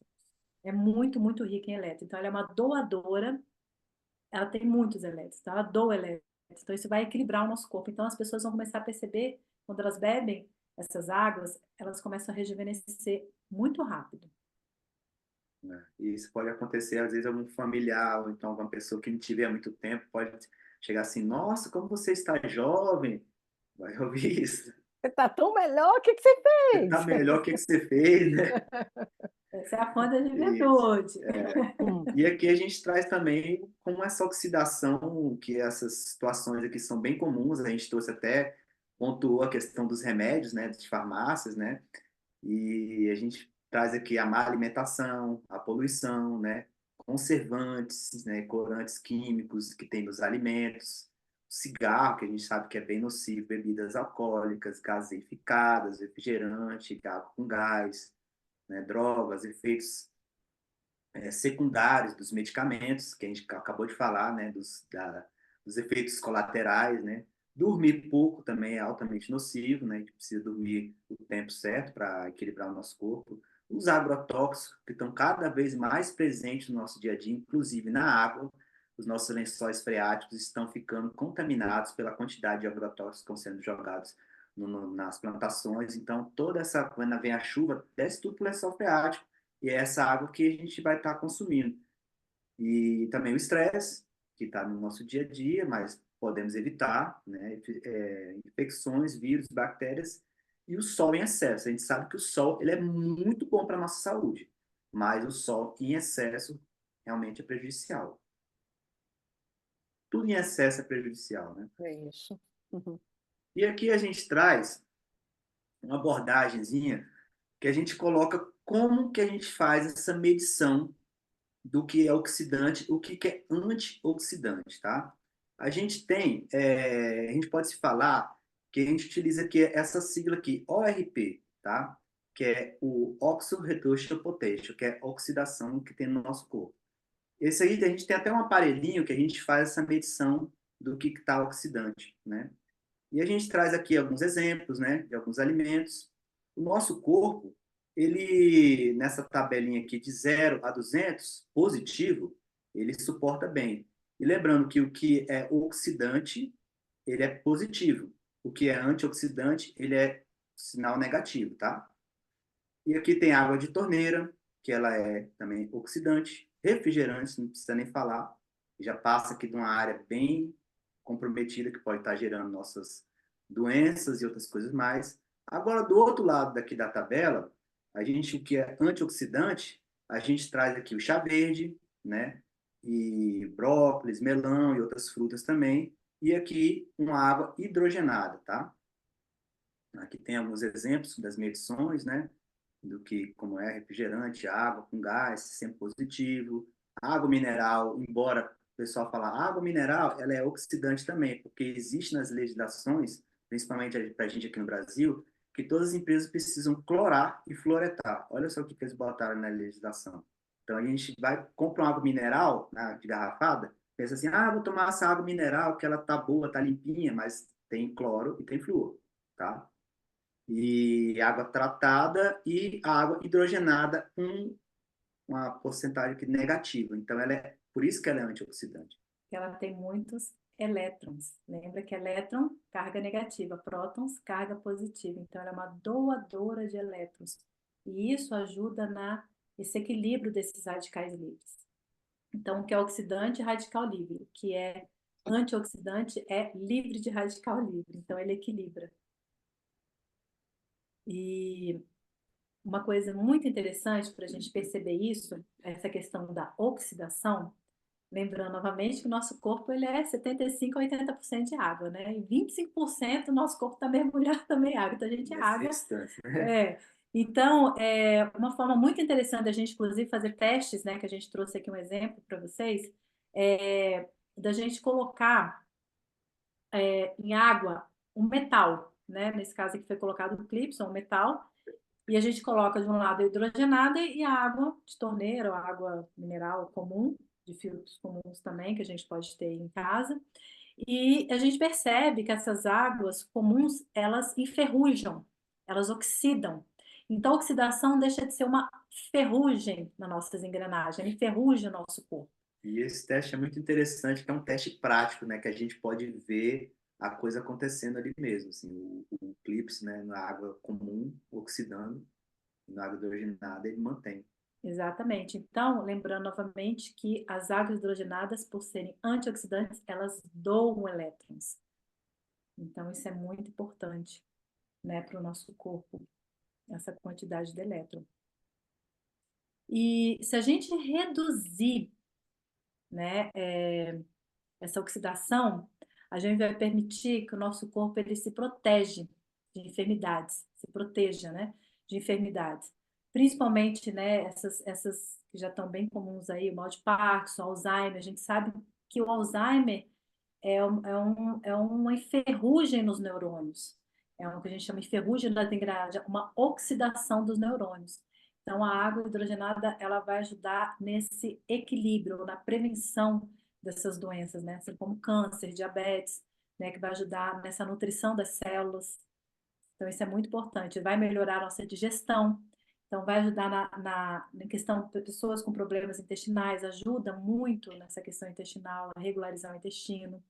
É muito rica em elétrons. Então, ela é uma doadora, ela tem muitos elétrons, então ela doa elétrons. Então, isso vai equilibrar o nosso corpo. Então, as pessoas vão começar a perceber, quando elas bebem essas águas, elas começam a rejuvenescer muito rápido. né? E isso pode acontecer, às vezes, algum familiar, ou então alguma pessoa que não tiver muito tempo, pode chegar assim, nossa, como você está jovem, vai ouvir isso. Você está tão melhor, o que que você Você está fez? melhor, o que que você fez, né? Essa é a fonte da Isso. juventude. Hum, E aqui a gente traz também como essa oxidação, que essas situações aqui são bem comuns, a gente trouxe até, pontuou a questão dos remédios, né, de farmácias, né, e a gente traz aqui a má alimentação, a poluição, né, conservantes, né, corantes químicos que tem nos alimentos, cigarro, que a gente sabe que é bem nocivo, bebidas alcoólicas, gaseificadas, refrigerante, água com gás, né, drogas, efeitos secundários dos medicamentos, que a gente acabou de falar, né, dos efeitos colaterais, né? Dormir pouco também é altamente nocivo, né? A gente precisa dormir o tempo certo para equilibrar o nosso corpo. Os agrotóxicos, que estão cada vez mais presentes no nosso dia a dia, inclusive na água, os nossos lençóis freáticos estão ficando contaminados pela quantidade de agrotóxicos que estão sendo jogados nas plantações. Então, toda essa, quando vem a chuva, desce tudo para o lençol freático e é essa água que a gente vai estar consumindo. E também o estresse, que está no nosso dia a dia, mas podemos evitar, né? Infecções, vírus, bactérias, e o sol em excesso. A gente sabe que o sol ele é muito bom para a nossa saúde, mas o sol em excesso realmente é prejudicial. Tudo em excesso é prejudicial, né? é isso. Uhum. E aqui a gente traz uma abordagenzinha que a gente coloca como que a gente faz essa medição do que é oxidante, o que é antioxidante, tá? A gente tem, a gente pode se falar que a gente utiliza aqui essa sigla aqui, ORP, tá? Que é o Oxo Reduction Potential, que é a oxidação que tem no nosso corpo. Esse aí, a gente tem até um aparelhinho que a gente faz essa medição do que está oxidante, né? E a gente traz aqui alguns exemplos, né, de alguns alimentos. O nosso corpo, ele, nessa tabelinha aqui de 0 a 200 positivo, ele suporta bem. E lembrando que o que é oxidante, ele é positivo. O que é antioxidante, ele é sinal negativo, tá? E aqui tem água de torneira, que ela é também oxidante. Refrigerante, não precisa nem falar. Já passa aqui de uma área bem comprometida, que pode estar gerando nossas doenças e outras coisas mais. Agora, do outro lado daqui da tabela, a gente, o que é antioxidante, a gente traz aqui o chá verde, né? E brócolis, melão e outras frutas também. E aqui uma água hidrogenada, tá? Aqui tem alguns exemplos das medições, né? Do que como é refrigerante, água com gás, sempre positivo. Água mineral, embora o pessoal fala água mineral, ela é oxidante também, porque existe nas legislações, principalmente para a gente aqui no Brasil, que todas as empresas precisam clorar e fluoretar. Olha só o que eles botaram na legislação. Então a gente vai comprar uma água mineral de garrafada, pensa assim, vou tomar essa água mineral que ela tá boa, tá limpinha, mas tem cloro e tem flúor, tá? E água tratada e a água hidrogenada com uma porcentagem aqui negativa. Então, por isso que ela é antioxidante. Ela tem muitos elétrons. Lembra que elétron, carga negativa, prótons, carga positiva. Então, ela é uma doadora de elétrons. E isso ajuda nesse equilíbrio desses radicais livres. Então, o que é oxidante, radical livre. O que é antioxidante é livre de radical livre. Então, ele equilibra. E uma coisa muito interessante para a gente perceber isso, essa questão da oxidação, lembrando novamente que o nosso corpo ele é 75 a 80% de água, né? E 25% do nosso corpo está mergulhado também em água. Então, a gente é Nessa água. instância, né? É. Então, uma forma muito interessante da gente, inclusive, fazer testes, né? Que a gente trouxe aqui um exemplo para vocês, da gente colocar em água um metal, né? Nesse caso aqui foi colocado o Clipson, um metal, e a gente coloca de um lado a hidrogenada e a água de torneira, ou água mineral comum, de filtros comuns também, que a gente pode ter em casa. E a gente percebe que essas águas comuns, elas enferrujam, elas oxidam. Então, a oxidação deixa de ser uma ferrugem nas nossas engrenagens, ela enferruja o nosso corpo. E esse teste é muito interessante, que é um teste prático, né? Que a gente pode ver a coisa acontecendo ali mesmo. Assim, o clips, né? Na água comum, oxidando, na água hidrogenada, ele mantém. Exatamente. Então, lembrando novamente que as águas hidrogenadas, por serem antioxidantes, elas doam elétrons. Então, isso é muito importante, né, para o nosso corpo, essa quantidade de elétron. E se a gente reduzir, né, essa oxidação, a gente vai permitir que o nosso corpo ele se protege de enfermidades, se proteja, né, de enfermidades. Principalmente, né, essas que já estão bem comuns aí, o mal de Parkinson, Alzheimer. A gente sabe que o Alzheimer é uma ferrugem nos neurônios. É o que a gente chama de ferrugem da engrenagem, uma oxidação dos neurônios. Então, a água hidrogenada, ela vai ajudar nesse equilíbrio, na prevenção dessas doenças, né? Assim como câncer, diabetes, né? Que vai ajudar nessa nutrição das células. Então, isso é muito importante. Vai melhorar a nossa digestão. Então, vai ajudar na questão de pessoas com problemas intestinais, ajuda muito nessa questão intestinal, a regularizar o intestino,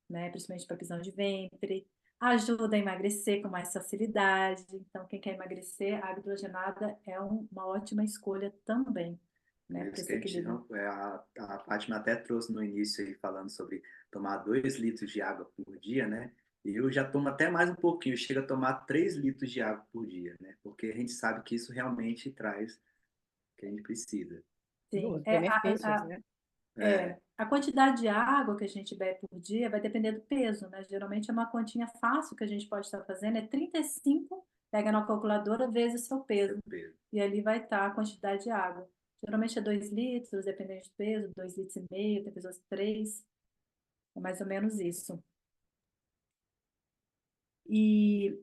né? Principalmente para prisão de ventre. Ajuda a emagrecer com mais facilidade. Então, quem quer emagrecer, a água hidrogenada é uma ótima escolha também, né? Por Para isso que esse a gente equilíbrio. não, a Fátima até trouxe no início aí falando sobre tomar 2 litros de água por dia, né? E eu já tomo até mais um pouquinho, chega a tomar 3 litros de água por dia, né? Porque a gente sabe que isso realmente traz o que a gente precisa. Sim, Os benefícios, né? É, a quantidade de água que a gente bebe por dia vai depender do peso, né? Geralmente é uma continha fácil que a gente pode estar fazendo, é 35, pega na calculadora, vezes o seu seu peso. peso. E ali vai estar a quantidade de água. Geralmente é 2 litros, dependendo do peso, 2 litros e meio, tem pessoas que 3, é mais ou menos isso. E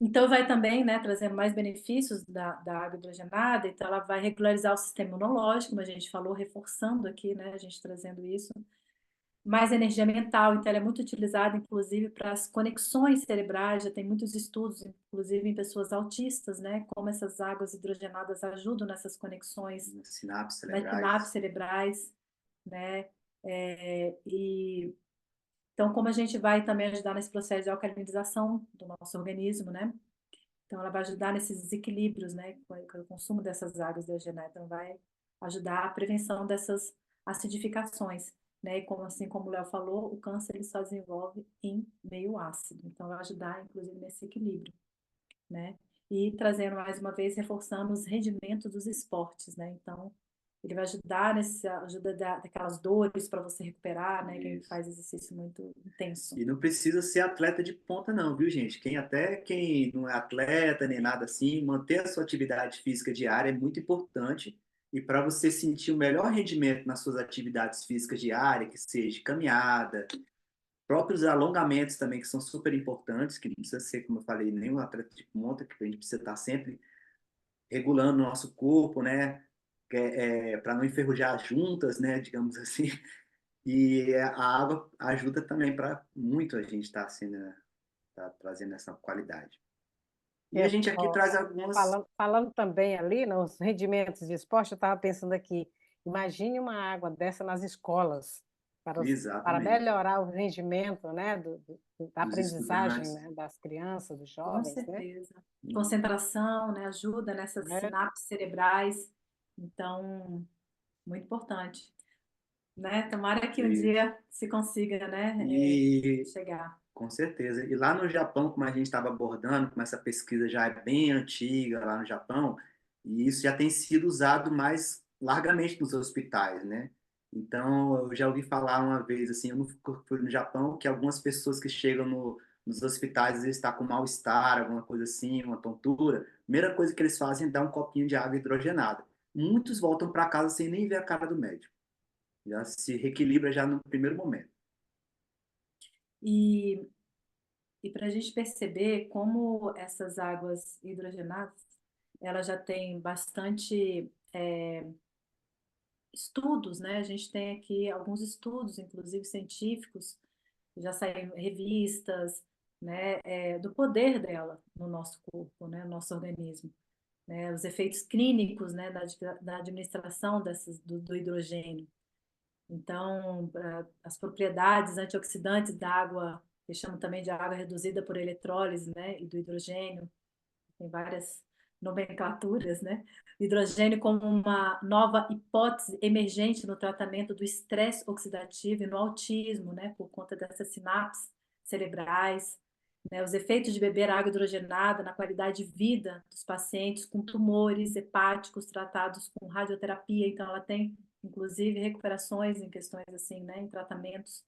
então vai também, né, trazer mais benefícios da água hidrogenada, então ela vai regularizar o sistema imunológico, como a gente falou, reforçando aqui, né, a gente trazendo isso. Mais energia mental, então ela é muito utilizada, inclusive, para as conexões cerebrais, já tem muitos estudos, inclusive em pessoas autistas, né, como essas águas hidrogenadas ajudam nessas conexões Sinapses nas sinapses cerebrais. cerebrais, né, e então como a gente vai também ajudar nesse processo de alcalinização do nosso organismo, né, então ela vai ajudar nesses desequilíbrios, né, com o consumo dessas águas hidrogenadas, então vai ajudar a prevenção dessas acidificações, né, e como assim como o Léo falou, o câncer ele só desenvolve em meio ácido, então vai ajudar inclusive nesse equilíbrio, né, e trazendo mais uma vez, reforçando os rendimentos dos esportes, né, então ele vai ajudar ajuda daquelas dores para você recuperar, né, quem Isso. faz exercício muito intenso. E não precisa ser atleta de ponta, não, viu, gente? Quem não é atleta nem nada assim, manter a sua atividade física diária é muito importante. E para você sentir o melhor rendimento nas suas atividades físicas diárias, que seja caminhada, próprios alongamentos também, que são super importantes, que não precisa ser, como eu falei, nenhum atleta de ponta, que a gente precisa estar sempre regulando o nosso corpo, né? Para não enferrujar as juntas, né? Digamos assim. E a água ajuda também para muito a gente estar assim, né, tá trazendo essa qualidade. E a É, gente aqui ó, traz algumas. falando também ali nos rendimentos de esporte, eu estava pensando aqui, imagine uma água dessa nas escolas, para Exatamente. melhorar o rendimento, né, da Dos aprendizagem, estudantes. né, das crianças, dos Com jovens, né? certeza. Concentração, né, ajuda nessas É, sinapses cerebrais. Então, muito importante, né? Tomara que um Isso. dia se consiga, né, E chegar. com certeza. E lá no Japão, como a gente estava abordando, como essa pesquisa já é bem antiga lá no Japão, e isso já tem sido usado mais largamente nos hospitais, né? Então, eu já ouvi falar uma vez, assim, eu não fui no Japão, que algumas pessoas que chegam nos hospitais, às vezes está com mal-estar, alguma coisa assim, uma tontura, a primeira coisa que eles fazem é dar um copinho de água hidrogenada. Muitos voltam para casa sem nem ver a cara do médico. Já se reequilibra já no primeiro momento. E, e para a gente perceber como essas águas hidrogenadas, elas já têm bastante estudos, né? A gente tem aqui alguns estudos, inclusive científicos, já saíram em revistas, né, do poder dela no nosso corpo, né, no nosso organismo, né, os efeitos clínicos, né, da administração do hidrogênio. Então, as propriedades antioxidantes da água, que chamam também de água reduzida por eletrólise, né, e do hidrogênio, tem várias nomenclaturas, né, hidrogênio como uma nova hipótese emergente no tratamento do estresse oxidativo e no autismo, né, por conta dessas sinapses cerebrais, né, os efeitos de beber água hidrogenada na qualidade de vida dos pacientes com tumores hepáticos tratados com radioterapia. Então, ela tem, inclusive, recuperações em questões assim, né, em tratamentos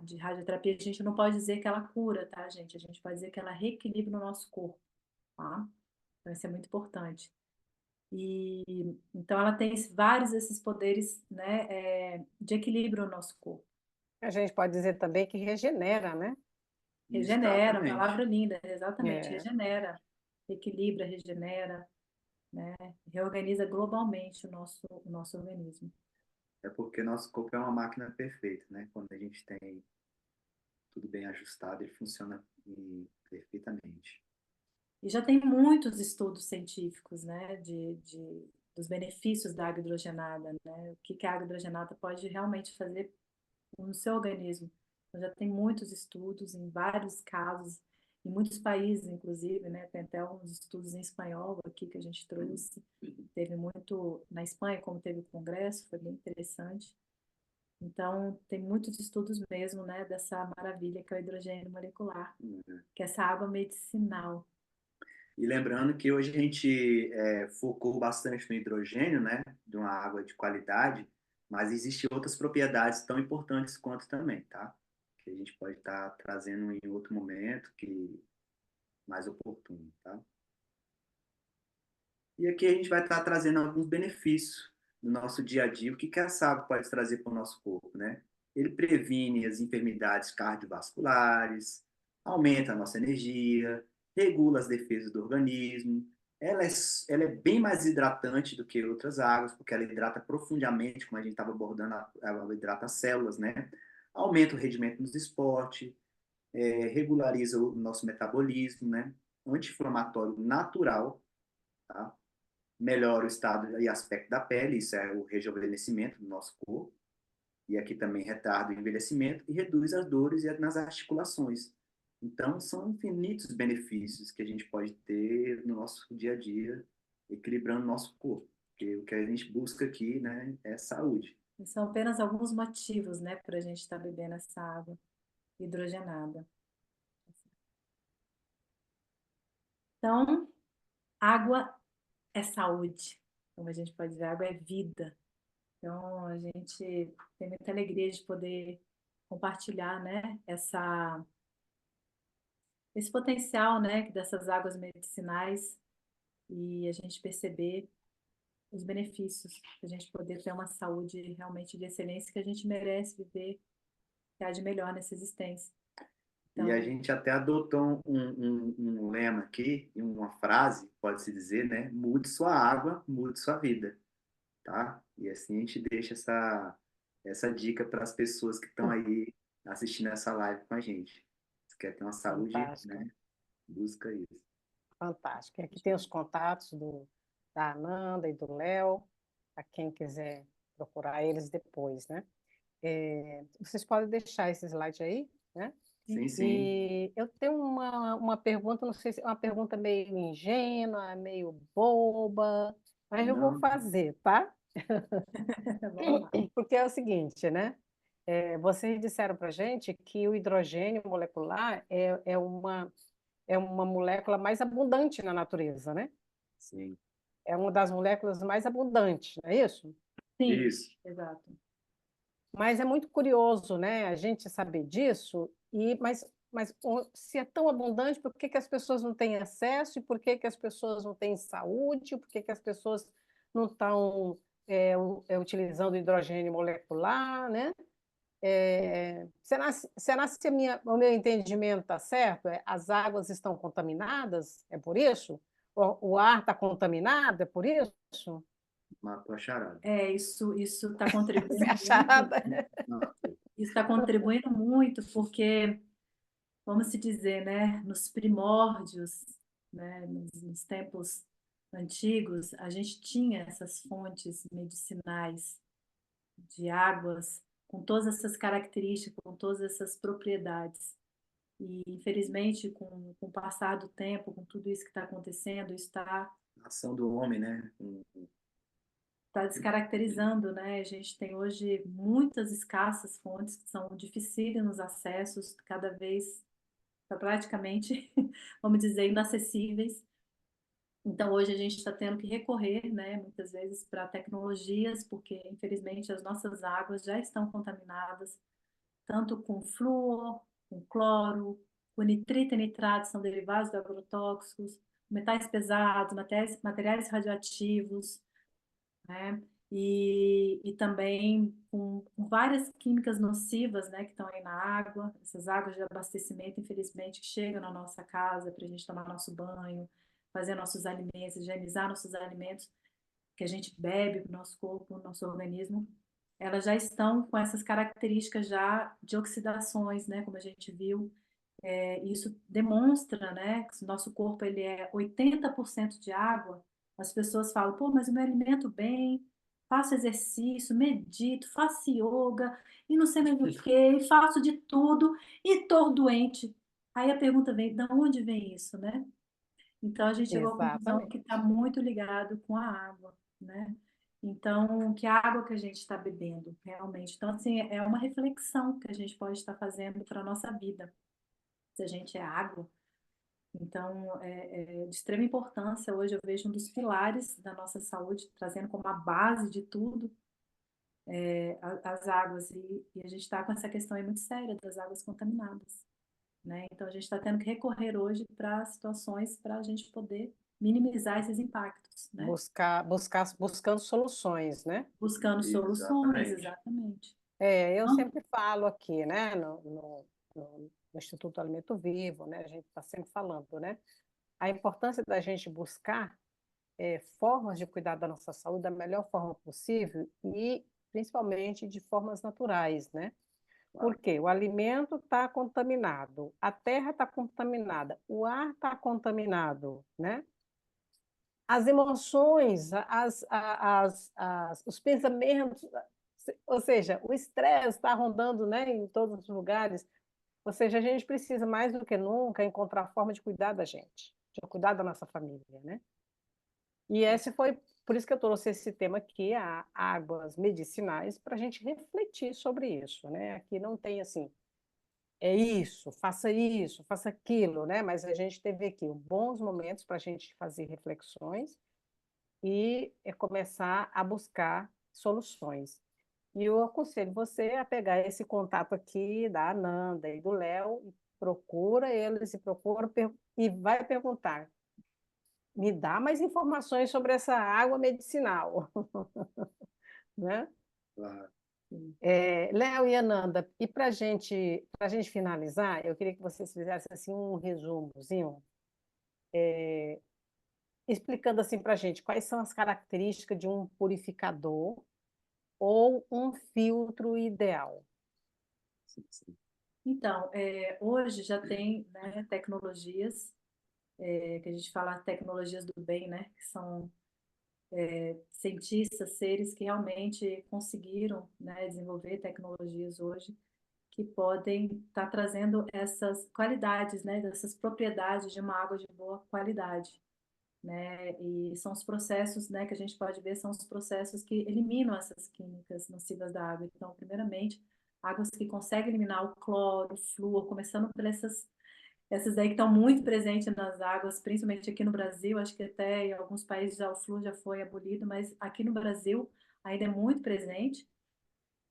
de radioterapia. A gente não pode dizer que ela cura, tá, gente? A gente pode dizer que ela reequilibra o nosso corpo, tá? Então, isso é muito importante. E então ela tem vários esses poderes, né, de equilíbrio no nosso corpo. A gente pode dizer também que regenera, né? Regenera, Exatamente. palavra linda, exatamente, É. regenera, equilibra, regenera, né, reorganiza globalmente o nosso organismo. É porque nosso corpo é uma máquina perfeita, né? Quando a gente tem tudo bem ajustado, ele funciona perfeitamente. E já tem muitos estudos científicos, né, dos benefícios da água hidrogenada, né, o que a água hidrogenada pode realmente fazer no seu organismo. Então, já tem muitos estudos em vários casos, em muitos países, inclusive, né? Tem até alguns estudos em espanhol aqui que a gente trouxe. Teve muito na Espanha, como teve o congresso, foi bem interessante. Então, tem muitos estudos mesmo, né, dessa maravilha que é o hidrogênio molecular, que é essa água medicinal. E lembrando que hoje a gente focou bastante no hidrogênio, né? De uma água de qualidade, mas existem outras propriedades tão importantes quanto também, tá? Que a gente pode estar trazendo em outro momento, que mais oportuno, tá? E aqui a gente vai estar trazendo alguns benefícios no nosso dia a dia, o que essa água pode trazer para o nosso corpo, né? Ele previne as enfermidades cardiovasculares, aumenta a nossa energia, regula as defesas do organismo. Ela é bem mais hidratante do que outras águas, porque ela hidrata profundamente, como a gente estava abordando, ela hidrata as células, né? Aumenta o rendimento nos esportes, regulariza o nosso metabolismo, né? Anti-inflamatório natural, tá? Melhora o estado e aspecto da pele, isso é o rejuvenescimento do nosso corpo, e aqui também retarda o envelhecimento e reduz as dores nas articulações. Então, são infinitos benefícios que a gente pode ter no nosso dia a dia, equilibrando o nosso corpo, porque o que a gente busca aqui, né, é saúde. E são apenas alguns motivos, né, para a gente estar bebendo essa água hidrogenada. Então, água é saúde, como a gente pode dizer, água é vida. Então, a gente tem muita alegria de poder compartilhar, né, esse potencial, né, dessas águas medicinais e a gente perceber os benefícios, a gente poder ter uma saúde realmente de excelência que a gente merece viver, que há de melhor nessa existência. E a Então, gente até adotou um lema aqui, uma frase, pode-se dizer, né? Mude sua água, mude sua vida, tá? E assim a gente deixa essa dica para as pessoas que estão aí assistindo essa live com a gente. Se quer ter uma saúde, Fantástico, né? Busca isso. fantástico. Aqui tem os contatos da Ananda e do Léo, para quem quiser procurar eles depois, né? Vocês podem deixar esse slide aí, né? Sim, sim. E eu tenho uma pergunta, não sei se é uma pergunta meio ingênua, meio boba, mas eu vou Não, fazer, tá? vamos lá. Porque é o seguinte, né? Vocês disseram para a gente que o hidrogênio molecular é uma molécula mais abundante na natureza, né? sim. É uma das moléculas mais abundantes, não é isso? Sim, Isso. exato. Mas é muito curioso, né, a gente saber disso, mas se é tão abundante, por que as pessoas não têm acesso? E por que as pessoas não têm saúde? Por que as pessoas não estão utilizando hidrogênio molecular, né? Será se o meu entendimento está certo? As águas estão contaminadas? É por isso? O ar está contaminado? É por isso? Matou a charada. Isso está Você contribuindo muito. achada? Não, Isso está contribuindo muito, porque, vamos se dizer, né, nos primórdios, né, nos tempos antigos, a gente tinha essas fontes medicinais de águas com todas essas características, com todas essas propriedades. E, infelizmente, com o passar do tempo, com tudo isso que está acontecendo, isso está a ação do homem, né? Está descaracterizando, né? A gente tem hoje muitas escassas fontes que são dificílimas acessos, cada vez praticamente, vamos dizer, inacessíveis. Então, hoje a gente está tendo que recorrer, né, muitas vezes para tecnologias, porque, infelizmente, as nossas águas já estão contaminadas, tanto com flúor, com cloro, com nitrito e nitrato, são derivados de agrotóxicos, metais pesados, materiais radioativos, né? E também com várias químicas nocivas, né, que estão aí na água, essas águas de abastecimento, infelizmente, que chegam na nossa casa para a gente tomar nosso banho, fazer nossos alimentos, higienizar nossos alimentos que a gente bebe para o nosso corpo, para o nosso organismo, elas já estão com essas características já de oxidações, né, como a gente viu. Isso demonstra, né, que o nosso corpo ele é 80% de água. As pessoas falam, pô, mas eu me alimento bem, faço exercício, medito, faço yoga, e não sei mais o quê, e faço de tudo, e estou doente. Aí a pergunta vem, de onde vem isso, né? Então a gente chegou à conclusão que Exatamente. está muito ligado com a água, né? Então, que água que a gente está bebendo, realmente. Então, assim, é uma reflexão que a gente pode estar fazendo para a nossa vida. Se a gente é água, então é de extrema importância. Hoje eu vejo um dos pilares da nossa saúde, trazendo como a base de tudo as águas. E a gente está com essa questão aí muito séria das águas contaminadas, né? Então a gente está tendo que recorrer hoje para situações para a gente poder minimizar esses impactos, né? Buscando soluções, né? Buscando soluções, Exatamente. exatamente. Eu Não, sempre falo aqui, né, no Instituto Alimento Vivo, né, a gente está sempre falando, né, a importância da gente buscar formas de cuidar da nossa saúde da melhor forma possível e principalmente de formas naturais, né? Claro. Porque o alimento está contaminado, a terra está contaminada, o ar está contaminado, né? As emoções, os pensamentos, ou seja, o estresse está rondando, né, em todos os lugares. Ou seja, a gente precisa mais do que nunca encontrar forma de cuidar da gente, de cuidar da nossa família, né? E esse foi por isso que eu trouxe esse tema aqui, a águas medicinais, para a gente refletir sobre isso, né? Aqui não tem assim, isso, faça aquilo, né? Mas a gente teve aqui bons momentos para a gente fazer reflexões e começar a buscar soluções. E eu aconselho você a pegar esse contato aqui da Ananda e do Léo, e procura eles e e vai perguntar: me dá mais informações sobre essa água medicinal, né? Claro. Léo e Ananda, e para gente finalizar, eu queria que vocês fizessem assim um resumozinho, explicando assim para a gente quais são as características de um purificador ou um filtro ideal. Sim, sim. então, hoje já tem, né, tecnologias, que a gente fala tecnologias do bem, né? Que são cientistas, seres que realmente conseguiram, né, desenvolver tecnologias hoje que podem estar trazendo essas qualidades, né, dessas propriedades de uma água de boa qualidade, né? E são os processos, né, que a gente pode ver são os processos que eliminam essas químicas nocivas da água. Então, primeiramente, águas que conseguem eliminar o cloro, o flúor, começando por essas daí que estão muito presentes nas águas, principalmente aqui no Brasil. Acho que até em alguns países já o flúor já foi abolido, mas aqui no Brasil ainda é muito presente.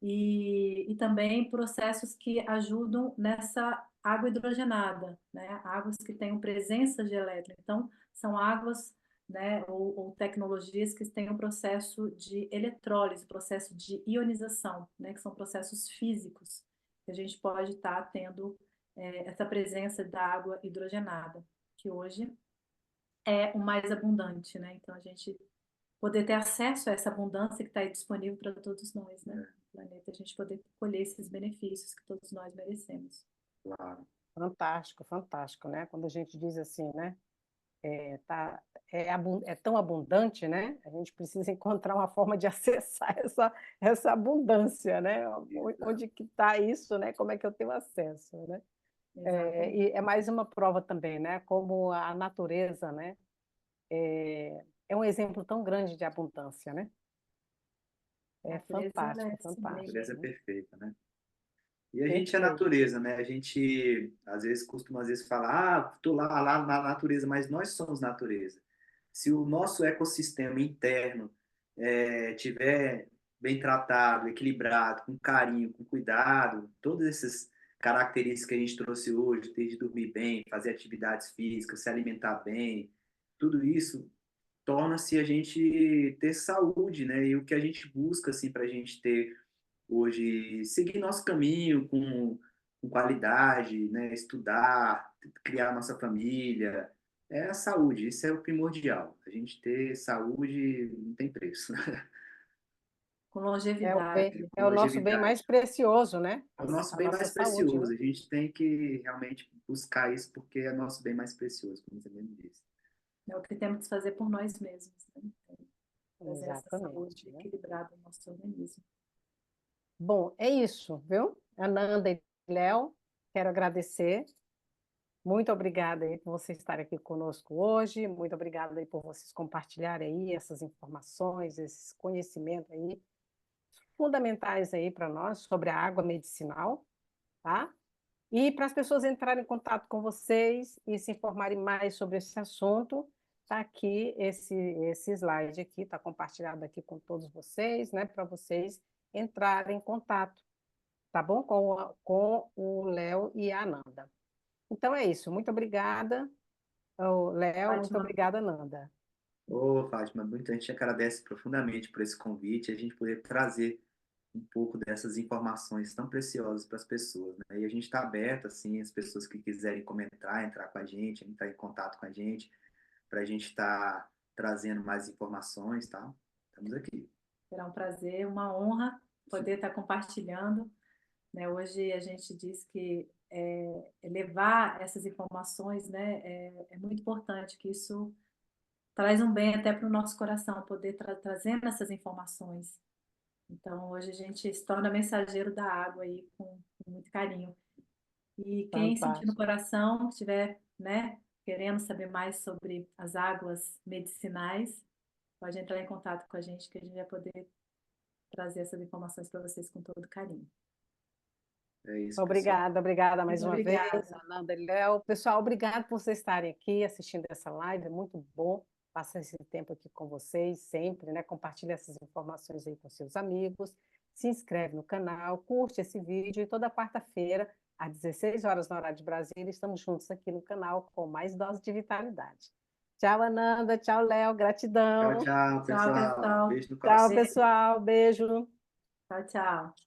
E também processos que ajudam nessa água hidrogenada, né? Águas que tenham presença de elétron. Então, são águas, né, ou tecnologias que têm um processo de eletrólise, processo de ionização, né, que são processos físicos que a gente pode estar tendo essa presença da água hidrogenada, que hoje é o mais abundante, né? Então, a gente poder ter acesso a essa abundância que está aí disponível para todos nós, né? No planeta, a gente poder colher esses benefícios que todos nós merecemos. Claro. Fantástico, fantástico, né? Quando a gente diz assim, né? Tá, é tão abundante, né? A gente precisa encontrar uma forma de acessar essa abundância, né? Exato. Onde que está isso, né? Como é que eu tenho acesso, né? Exatamente. E é mais uma prova também, né? Como a natureza, né? é um exemplo tão grande de abundância, né? A É natureza, ela é fantástico, assim A mesmo. natureza é fantástico. perfeita, né? E a gente é Perfeito. natureza, né? A gente às vezes costuma falar, tô lá na natureza, mas nós somos natureza. Se o nosso ecossistema interno tiver bem tratado, equilibrado, com carinho, com cuidado, todas essas características que a gente trouxe hoje, desde dormir bem, fazer atividades físicas, se alimentar bem, tudo isso torna-se a gente ter saúde, né? E o que a gente busca assim para a gente ter hoje seguir nosso caminho com qualidade, né? Estudar, criar nossa família, é a saúde, isso é o primordial. A gente ter saúde não tem preço. Com É o bem, longevidade. Com é o nosso bem mais longevidade. precioso, né? É o nosso A bem nossa mais saúde, né? precioso. A gente tem que realmente buscar isso porque é nosso bem mais precioso, como você mesmo disse. É o que temos que fazer por nós mesmos, né? Trazer essa Exatamente, saúde né? equilibrada no nosso organismo. Bom, é isso, viu? Ananda e Léo, quero agradecer. Muito obrigada aí por vocês estarem aqui conosco hoje. Muito obrigada aí por vocês compartilharem aí essas informações, esses conhecimentos aí fundamentais aí para nós sobre a água medicinal, tá? E para as pessoas entrarem em contato com vocês e se informarem mais sobre esse assunto, está aqui esse slide aqui, está compartilhado aqui com todos vocês, né? Para vocês entrarem em contato, tá bom? Com o Léo e a Ananda. Então é isso. Muito obrigada, Léo. Muito Fátima, obrigada, Ananda. Ô, Fátima, a gente agradece profundamente por esse convite, a gente poder trazer um pouco dessas informações tão preciosas para as pessoas, né? E a gente está aberto, assim, as pessoas que quiserem comentar, entrar com a gente, entrar em contato com a gente, para a gente estar trazendo mais informações, tá? Estamos aqui. será um prazer, uma honra poder estar compartilhando, né? Hoje a gente diz que levar essas informações, né, é muito importante, que isso traz um bem até para o nosso coração, poder trazendo essas informações. Então, hoje a gente se torna mensageiro da água aí com muito carinho. E quem sentir no Fantástico. coração, estiver, né, querendo saber mais sobre as águas medicinais, pode entrar em contato com a gente, que a gente vai poder trazer essas informações para vocês com todo carinho. É isso, pessoal. Obrigada, obrigada mais Muito uma vez, obrigada. Ananda e Léo. Pessoal, obrigado por vocês estarem aqui assistindo essa live, é muito bom passar esse tempo aqui com vocês, sempre, né? Compartilha essas informações aí com seus amigos, se inscreve no canal, curte esse vídeo e toda quarta-feira, às 16 horas no horário de Brasília, estamos juntos aqui no canal com mais dose de vitalidade. Tchau, Ananda, tchau, Léo, Tchau, gratidão. tchau, Tchau, pessoal. pessoal. Beijo no Tchau, coração. pessoal, beijo. Tchau, tchau.